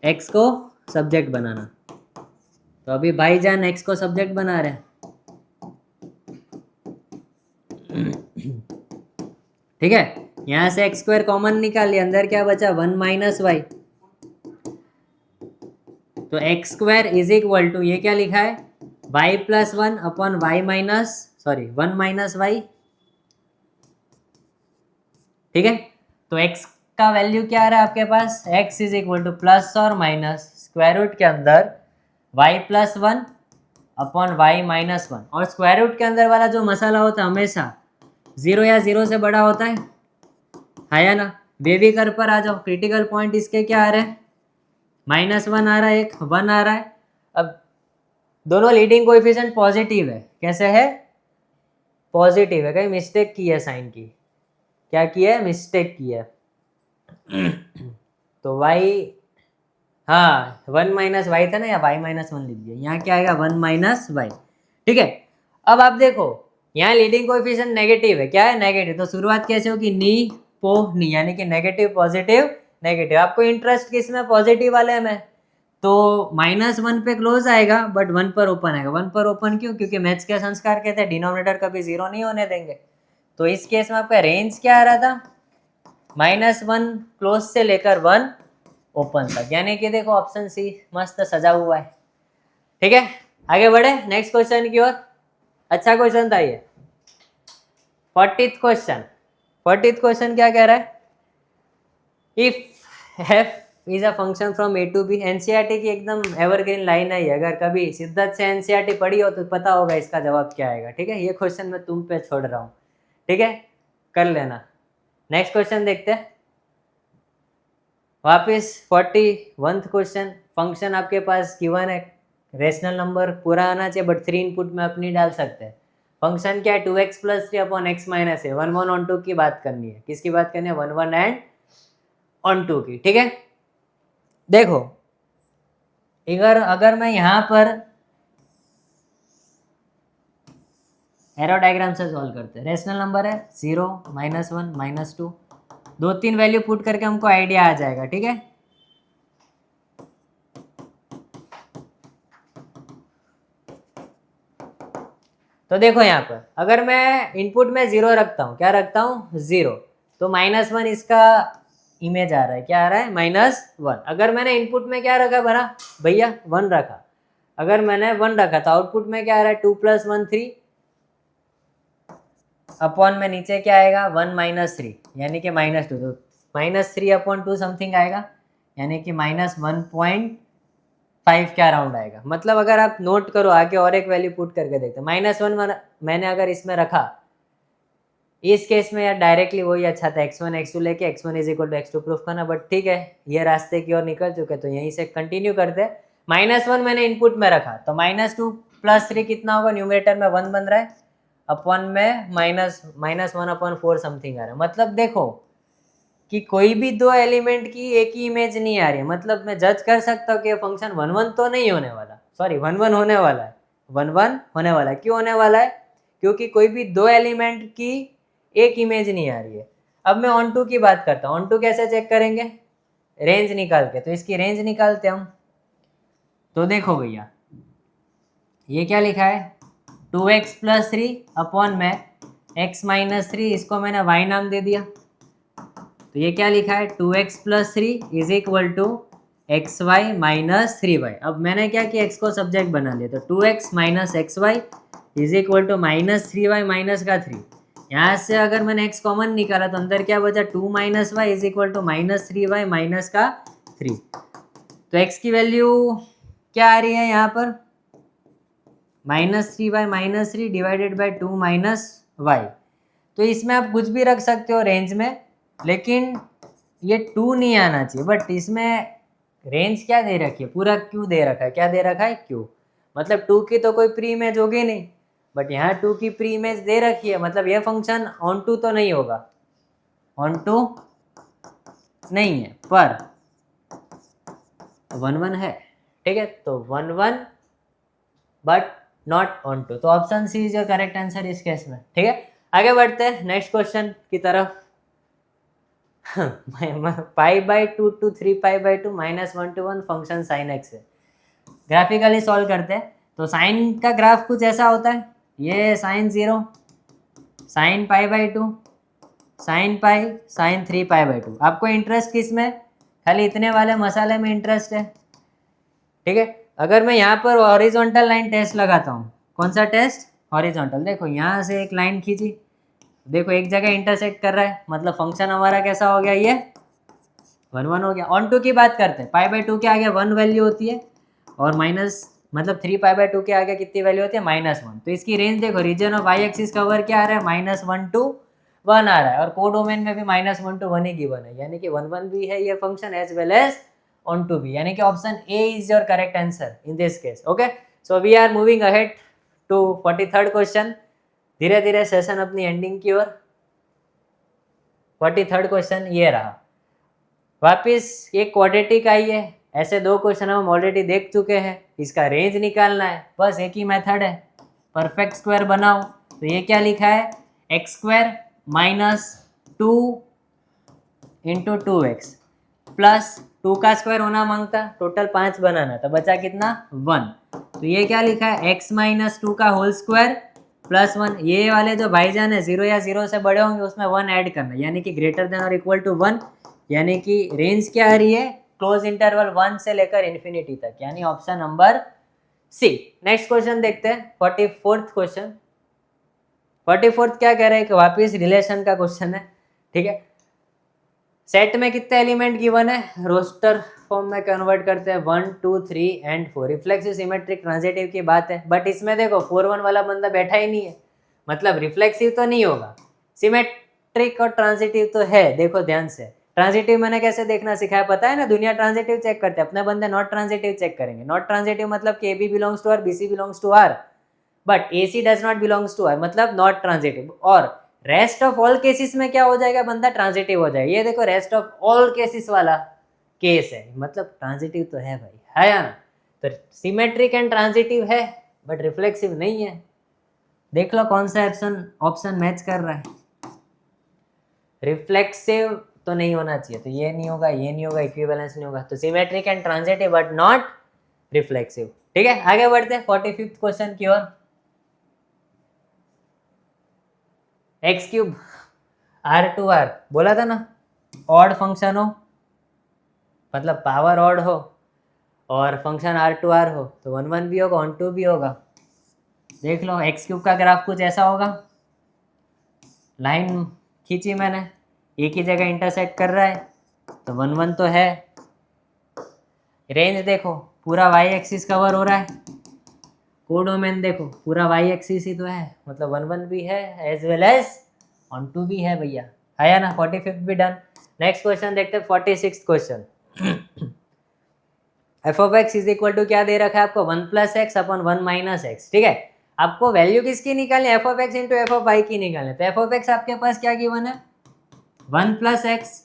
Speaker 1: x को सब्जेक्ट बनाना। तो अभी भाईजान x को सब्जेक्ट बना रहे हैं। ठीक है, यहां से x² कॉमन निकाल लिया, अंदर क्या बचा 1 - y। तो x² इज इक्वल टू, ये क्या लिखा है, y + 1 y। ठीक है, तो x का वैल्यू क्या आ रहा है आपके पास, x is equal to plus और माइनस स्क्वायर रूट के अंदर y + 1/y - 1। और स्क्वायर रूट के अंदर वाला जो मसाला होता है हमेशा 0 या 0 से बड़ा होता है या ना। बेबी कर्व पर आ जाओ, क्रिटिकल पॉइंट इसके क्या आ रहे हैं, -1 आ रहा है, एक 1 आ रहा है। अब दोनों लीडिंग कोएफिशिएंट पॉजिटिव है। कैसे है, पॉजिटिव है। कहीं मिस्टेक की है साइन की, क्या किया है, मिस्टेक किया है। तो y, हाँ 1 - y था ना, या y - 1 लिख दिया। यहाँ क्या आएगा 1 - y। ठीक है, अब आप देखो यहाँ लीडिंग कोएफिशिएंट नेगेटिव है। क्या है, नेगेटिव। तो शुरुआत कैसे होगी, नी पो नी, यानी कि नेगेटिव पॉजिटिव नेगेटिव। आपको इंटरेस्ट किस में, पॉजिटिव वाले में। तो -1 पे क्लोज आएगा बट 1 पर ओपन आएगा। 1 पर ओपन क्यों, क्योंकि मैथ्स के संस्कार कहते हैं डिनोमिनेटर कभी 0 नहीं होने देंगे। तो इस केस में आपका रेंज क्या आ रहा था, -1 क्लोज से लेकर 1 ओपन तक, यानी कि देखो ऑप्शन सी मस्त सजा हुआ है। ठीक है, आगे बढ़े नेक्स्ट क्वेश्चन की ओर। अच्छा क्वेश्चन था ये 40th क्वेश्चन। 40th क्वेश्चन क्या कह रहा है, if f is a function from a to b। NCERT की एकदम एवरग्रीन लाइन है। अगर कभी सिद्धार्थ से एनसीईआरटी पढ़ी हो तो पता होगा इसका जवाब क्या आएगा। ठीक है, ये क्वेश्चन मैं तुम पे छोड़ रहा हूँ। ठीक है, कर लेना। नेक्स्ट क्वेश्चन देखते हैं वापिस 41th क्वेश्चन। फंक्शन आपके पास गिवन है, रेशनल नंबर पूरा आना चाहिए, बट 3 इनपुट में अपनी डाल सकते हैं। फंक्शन क्या है, 2x + 3/x - a। 1 1 ऑन 2 की बात करनी है। किसकी बात करनी है, 1 1 एंड ऑन 2 की। ठीक है, देखो अगर मैं यहां पर एरो डायग्राम से सॉल्व करते हैं। रेशनल नंबर है 0, -1, -2, 2-3 वैल्यू पुट करके हमको आइडिया आ जाएगा, ठीक है। तो देखो यहाँ पर अगर मैं इनपुट में 0 रखता हूँ, क्या रखता हूँ 0, तो -1 इसका इमेज आ रहा है, क्या आ रहा है -1। अगर मैंने इनपुट में क्या रखा भरा भैया 1 रखा, अगर मैंने 1 रखा तो आउटपुट में क्या आ रहा है 2 + 1 3, अपॉन में नीचे क्या आएगा 1 - 3 यानी कि -2, तो -3/2 समथिंग आएगा, यानी कि -1.5 क्या राउंड आएगा। मतलब अगर आप नोट करो आगे और एक वैल्यू पुट करके देखते, -1 मैंने अगर इसमें रखा, इस केस में यार डायरेक्टली वही अच्छा था, x1 x2 लेके x1 = x2 प्रूफ करना, बट ठीक है ये रास्ते की ओर निकल चुके तो यहीं से कंटिन्यू करते। -1 मैंने इनपुट में रखा तो -2 + 3 कितना होगा, न्यूमरेटर में 1 बन रहा है, अपॉन में -1/4 समथिंग आ रहा है। मतलब देखो कि कोई भी दो एलिमेंट की एक ही इमेज नहीं आ रही है, मतलब मैं जज कर सकता हूँ कि फंक्शन 1 1 तो नहीं होने वाला, सॉरी 1 1 होने वाला है, 1 1 होने वाला है। क्यों होने वाला है, क्योंकि कोई भी दो एलिमेंट की एक इमेज नहीं आ रही है। अब मैं ऑन टू की बात करता हूँ, ऑन टू कैसे चेक करेंगे, रेंज निकाल के, तो इसकी रेंज निकालते हम। तो देखो भैया ये क्या लिखा है 2x + 3 अपॉन में x - 3, इसको मैंने y नाम दे दिया, तो ये क्या लिखा है 2x + 3 = xy - 3y। अब मैंने क्या किया, x को सब्जेक्ट बना लिया, तो 2x - xy = -3y माइनस का 3। यहाँ से अगर मैंने x कॉमन निकाला तो अंदर क्या बचा 2 - y = -3y माइनस का 3। तो x की वैल्यू क्या आ रही है यहाँ पर -3y - 3 डिवाइडेड बाई 2 - y। तो इसमें आप कुछ भी रख सकते हो रेंज में, लेकिन ये 2 नहीं आना चाहिए। बट इसमें रेंज क्या दे रखी है, पूरा क्यू दे रखा है, क्या दे रखा है क्यू, मतलब 2 की तो कोई प्री इमेज होगी नहीं, बट यहाँ 2 की प्री इमेज दे रखी है, मतलब ये फंक्शन ऑन टू तो नहीं होगा, ऑन टू नहीं है, पर 1 1 है, ठीक है। तो 1 1 बट नॉट ऑन टू, तो option C is your correct answer इस केस में, ठीक है। आगे बढ़ते हैं नेक्स्ट क्वेश्चन की तरफ। π/2 to 3π/2 -1 to 1 function sine x है। ग्राफिकली सॉल्व करते हैं तो साइन का ग्राफ कुछ ऐसा होता है, ये sine 0, sine π/2, sine pi, sine 3π/2। आपको इंटरेस्ट किस में, खाली इतने वाले मसाले में इंटरेस्ट है, ठीक है। अगर मैं यहाँ पर हॉरिजॉन्टल लाइन टेस्ट लगाता हूँ, कौन सा टेस्ट, हॉरिजॉन्टल, देखो यहाँ से एक लाइन खींची, देखो एक जगह इंटरसेक्ट कर रहा है, मतलब फंक्शन हमारा कैसा हो गया, ये 1 1 हो गया। ऑन टू की बात करते हैं, π/2 के आगे 1 वैल्यू होती है, और माइनस मतलब 3π/2 के आगे कितनी वैल्यू होती है -1। तो इसकी रेंज देखो, region of y axis cover क्या आ रहा है -1 to 1 आ रहा है, और कोडोमेन में भी -1 to 1 ही गिवन है, यानी कि 1 1 भी है ये function as well as onto भी, यानी कि option A is your correct answer in this case. Okay, so we are moving ahead to 43rd question, धीरे धीरे सेशन अपनी एंडिंग की ओर। 43rd क्वेश्चन ये रहा, वापिस एक क्वाड्रेटिक आई है, ऐसे दो क्वेश्चन हम ऑलरेडी देख चुके हैं, इसका रेंज निकालना है, बस एक ही मेथड है, परफेक्ट स्क्वायर बनाओ। तो ये क्या लिखा है x² - 2 × 2x प्लस 2 का स्क्वायर होना मांगता, टोटल 5 बनाना, तो बचा कितना 1। तो ये क्या लिखा है x - 2 का होल स्क्वायर प्लस 1। ये वाले जो भाईजान है 0 या 0 से बड़े होंगे उसमें 1 ऐड करना, यानी कि ग्रेटर देन और इक्वल टू 1, यानी कि रेंज क्या आ रही है क्लोज इंटरवल 1 से लेकर इन्फिनिटी तक, यानी option number C. Next question देखते हैं 44th क्वेश्चन। 44th क्या कह रहे हैं कि वापिस रिलेशन का क्वेश्चन है, ठीक है। सेट में कितने एलिमेंट गिवन है, रोस्टर फॉर्म में कन्वर्ट करते हैं 1 2 3 एंड 4, रिफ्लेक्सिव सिमेट्रिक ट्रांजिटिव की बात है, बट इसमें देखो 4 1 वाला बंदा बैठा ही नहीं है, मतलब रिफ्लेक्सिव तो नहीं होगा, सिमेट्रिक और ट्रांजिटिव तो है। देखो ध्यान से, ट्रांजिटिव मैंने कैसे देखना सिखाया पता है ना, दुनिया ट्रांजिटिव चेक करते हैं, अपने बंदे नॉट ट्रांजिटिव चेक करेंगे। नॉट ट्रांजिटिव मतलब कि AB belongs to R, BC belongs to R, but AC does not belongs to R, मतलब नॉट ट्रांजिटिव। और रेस्ट ऑफ ऑल केसेस में क्या हो जाएगा, बंदा ट्रांजिटिव हो जाएगा। ये देखो रेस्ट ऑफ ऑल केसेस वाला केस है, मतलब ट्रांजिटिव तो है भाई, है या ना। तो सिमेट्रिक एंड ट्रांजिटिव है बट रिफ्लेक्सिव नहीं है, देख लो कौन सा ऑप्शन ऑप्शन मैच कर रहा है। रिफ्लेक्सिव तो नहीं होना चाहिए, तो ये नहीं होगा, ये नहीं होगा, इक्विवेलेंस नहीं होगा, तो symmetric and transitive but not reflexive. ठीक है, आगे बढ़ते हैं 45th क्वेश्चन की ओर। एक्स क्यूब R2R बोला था ना, ऑड फंक्शन हो, मतलब पावर ऑड हो और फंक्शन R2R हो तो 1 1 भी होगा, 1 2 भी होगा। देख लो एक्स क्यूब का ग्राफ कुछ ऐसा होगा, लाइन खींची मैंने, एक ही जगह इंटरसेक्ट कर रहा है, तो 1 1 तो है। रेंज देखो पूरा वाई एक्सिस कवर हो रहा है, कोडोमेन देखो पूरा वाई एक्सिस ही तो है, मतलब 1 1 भी है एज वेल एज 1 2 भी है भैया, आया ना। 45th भी डन। नेक्स्ट क्वेश्चन देखते हैं 46th question. F of x is equal to क्या दे रखा है आपको, 1 plus x upon 1 minus x. ठीक है, आपको वैल्यू किसकी निकालनी है, f of x into f of y की निकालनी है। तो एफ ऑफ एक्स आपके पास क्या गिवन है, 1 plus x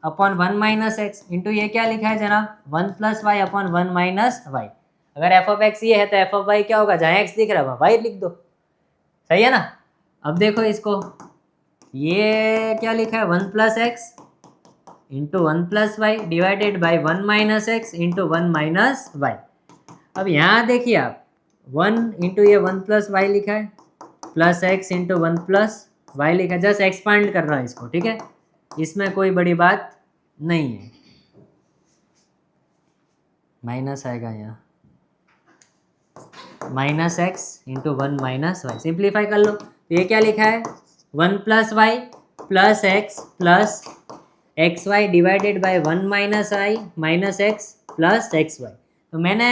Speaker 1: upon 1 minus x into ये क्या लिखा है जनाब 1 plus y upon 1 minus y. अगर एफ ऑफ एक्स ये है तो एफ ऑफ वाई क्या होगा, जहाँ एक्स दिख रहा है वहाँ वाई लिख दो, सही है ना। अब देखो इसको, ये क्या लिखा है 1 plus x into 1 plus y divided by 1 minus x into 1 minus y. अब यहाँ देखिए आप 1 इंटू ये 1 प्लस वाई लिखा है, plus x into 1 plus y लिखा है, जस्ट एक्सपांड कर रहा है इसको। ठीक है, इसमें कोई बड़ी बात नहीं है, माइनस आएगा यहाँ, minus x into 1 minus y, simplify कर लो। तो ये क्या लिखा है 1 plus y plus x y divided by 1 minus i minus x plus x y. तो मैंने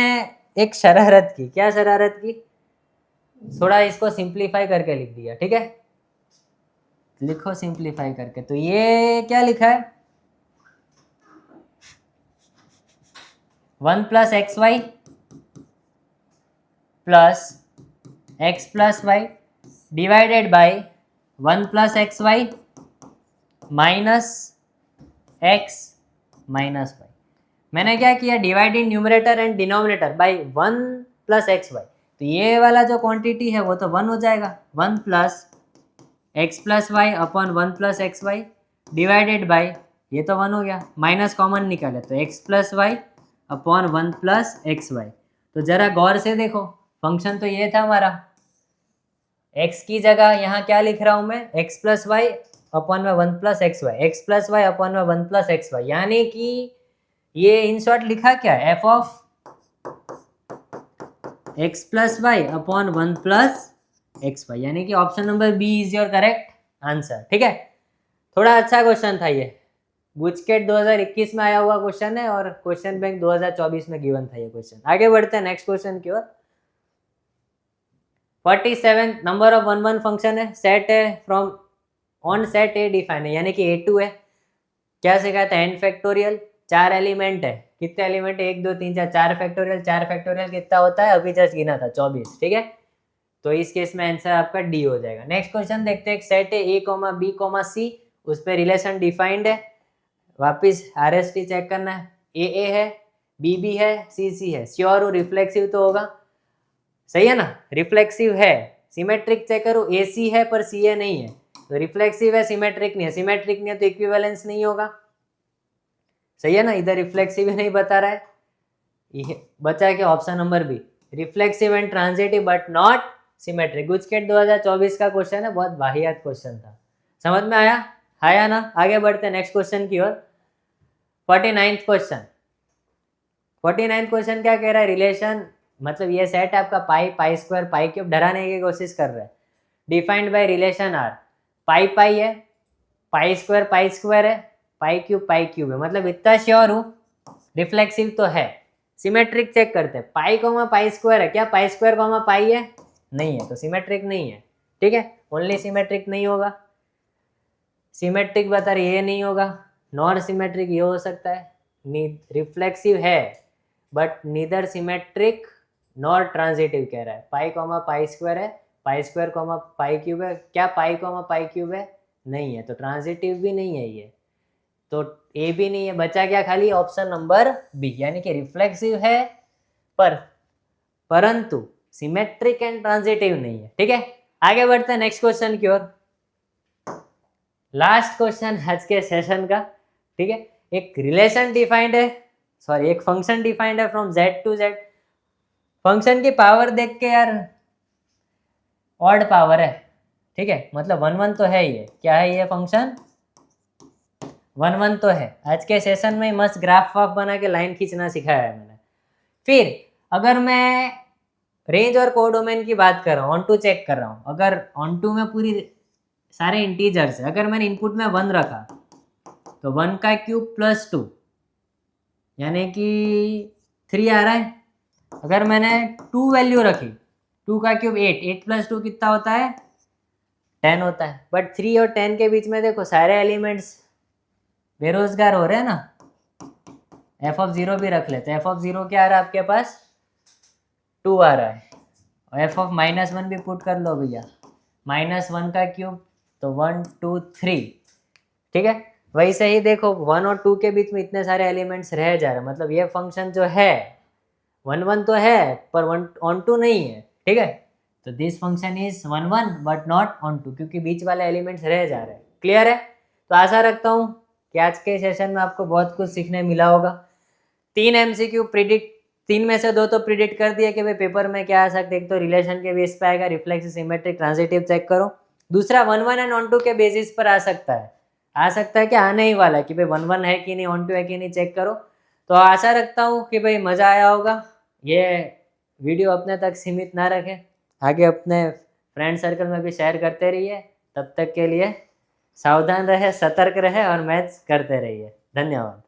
Speaker 1: एक शरारत की, क्या शरारत की, थोड़ा इसको सिंप्लीफाई करके लिख दिया। ठीक है, लिखो सिंप्लीफाई करके, तो ये क्या लिखा है 1 plus x y plus x plus y divided by 1 plus x y minus x minus y. मैंने क्या किया, divide in numerator and denominator by 1 plus x y. तो ये वाला जो क्वांटिटी है वो तो 1 हो जाएगा, 1 plus x plus y upon 1 plus x y divided by, ये तो 1 हो गया, माइनस कॉमन निकाले तो x plus y upon 1 plus x y. तो जरा गौर से देखो, फंक्शन तो ये था हमारा, x की जगह यहाँ क्या लिख रहा हूँ मैं, x प्लस वाई अपॉन में 1 plus x y, x plus y upon में 1 प्लस एक्स वाई, यानी कि ये इन शॉर्ट लिखा क्या है f of x plus y upon 1 plus x y, यानी कि option number B is your correct answer. ठीक है, थोड़ा अच्छा क्वेश्चन था ये, गुजकेट 2021 में आया हुआ क्वेश्चन है और क्वेश्चन बैंक 2024 में गिवन था ये क्वेश्चन। आगे बढ़ते हैं नेक्स्ट क्वेश्चन की ओर। 47 नंबर ऑफ 1 1 फंक्शन है, सेट है from on set A define है, यानी कि A2 है। क्या सिखाता है, n फैक्टोरियल, 4 एलिमेंट है, कितने एलिमेंट है 1 2 3 4, 4 फैक्टोरियल, 4 फैक्टोरियल कितना होता है अभी जस्ट गिना था 24। ठीक है, तो इस केस में आंसर आपका डी हो जाएगा। नेक्स्ट क्वेश्चन देखते हैं, सेट है A, B, C, उस पर रिलेशन डिफाइंड है, वापिस RST चेक करना है, A है, B है, C है, श्योर हो रिफ्लेक्सिव तो होगा, सही है ना, रिफ्लेक्सिव है। सिमेट्रिक चेक करो, AC है पर CA नहीं है, तो रिफ्लेक्सिव है, सिमेट्रिक नहीं है, सिमेट्रिक नहीं है तो इक्विवेलेंस नहीं होगा, सही है ना, इधर रिफ्लेक्सिव ही नहीं बता रहा है, ये बचा क्या option number B, reflexive and transitive but not symmetric. GUJCET 2024 का क्वेश्चन है, बहुत वाहियात क्वेश्चन था, समझ में आया ना। आगे बढ़ते हैं नेक्स्ट क्वेश्चन की ओर। 49th क्वेश्चन, 49th क्वेश्चन क्या कह रहा है, रिलेशन, मतलब ये सेट है आपका पाई पाई स्क्वायर पाई क्यूब, डराने की कोशिश कर रहा है, डिफाइंड बाय रिलेशन आर, पाई पाई है, पाई स्क्वायर है, पाई क्यूब है, मतलब इतना श्योर हूँ रिफ्लेक्सिव तो है। सिमेट्रिक चेक करते हैं, पाई कोमा पाई स्क्वायर है, क्या पाई स्क्वायर कोमा पाई है, नहीं है, तो सिमेट्रिक नहीं है। ठीक है, ओनली सिमेट्रिक नहीं होगा, सिमेट्रिक बता रही ये नहीं होगा, नॉन सिमेट्रिक ये हो सकता है, रिफ्लेक्सिव है but neither symmetric nor transitive कह रहा है, पाई कोमा पाई स्क्वायर है, pi square comma pi cube है, क्या पाई कोमा पाई क्यूब है, नहीं है, तो ट्रांजिटिव भी नहीं है ये, तो ए भी नहीं है, बचा क्या खाली ऑप्शन नंबर बी, यानी कि रिफ्लेक्सिव है परंतु सिमेट्रिक एंड ट्रांजिटिव नहीं है। ठीक है, आगे बढ़ते हैं नेक्स्ट क्वेश्चन की ओर। लास्ट क्वेश्चन आज के सेशन का, ठीक है। एक रिलेशन डिफाइंड है, सॉरी एक फंक्शन डिफाइंड है from z to z। Function की पावर देख के यार ऑड पावर है, ठीक है, मतलब 1 1 तो है ये। क्या है ये फंक्शन? 1 1 तो है। आज के सेशन में मस्त ग्राफ वाफ बना के लाइन खींचना सिखाया है मैंने। फिर अगर मैं रेंज और कोडोमेन की बात कर रहा हूँ, ऑन टू चेक कर रहा हूँ, अगर ऑन टू में पूरी सारे इंटीजर्स है, अगर मैंने इनपुट में 1 रखा तो 1 का क्यूब प्लस 2 यानी कि 3 आ रहा है। अगर मैंने 2 वैल्यू रखी, 2 का क्यूब 8, 8 प्लस 2 कितना होता है? 10 होता है। बट 3 और 10 के बीच में देखो सारे एलिमेंट्स बेरोजगार हो रहे हैं ना। f(0) भी रख लेते हैं। f(0) क्या आ रहा है आपके पास? 2 आ रहा है। और f(-1) भी पुट कर लो भैया, -1 का क्यूब तो 1 2 3, ठीक है। वैसे ही देखो 1 और 2 के बीच में इतने सारे एलिमेंट्स रह जा रहे हैं, मतलब ये फंक्शन जो है 1 1 तो है पर 1 ऑन टू नहीं है, ठीक है। तो this function is 1 1 but not onto, क्योंकि बीच वाले एलिमेंट्स रह जा रहे हैं। क्लियर है? तो आशा रखता हूँ कि आज के सेशन में आपको बहुत कुछ सीखने मिला होगा। 3 MCQ प्रिडिक्ट, 3 में से 2 तो प्रिडिक्ट कर दिया कि भाई पेपर में क्या आ सकता है। एक तो रिलेशन के बेस पे आएगा, रिफ्लेक्स, सिमेट्रिक, ट्रांजिटिव चेक करो। दूसरा 1 1 एंड ऑन टू के बेसिस पर आ सकता है कि आने ही वाला है कि भाई 1 1 है कि नहीं, ऑन टू है कि नहीं, चेक करो। तो आशा रखता हूँ कि भाई मज़ा आया होगा। ये वीडियो अपने तक सीमित ना रखें, आगे अपने फ्रेंड सर्कल में भी शेयर करते रहिए। तब तक के लिए सावधान रहे, सतर्क रहे और मैथ्स करते रहिए। धन्यवाद।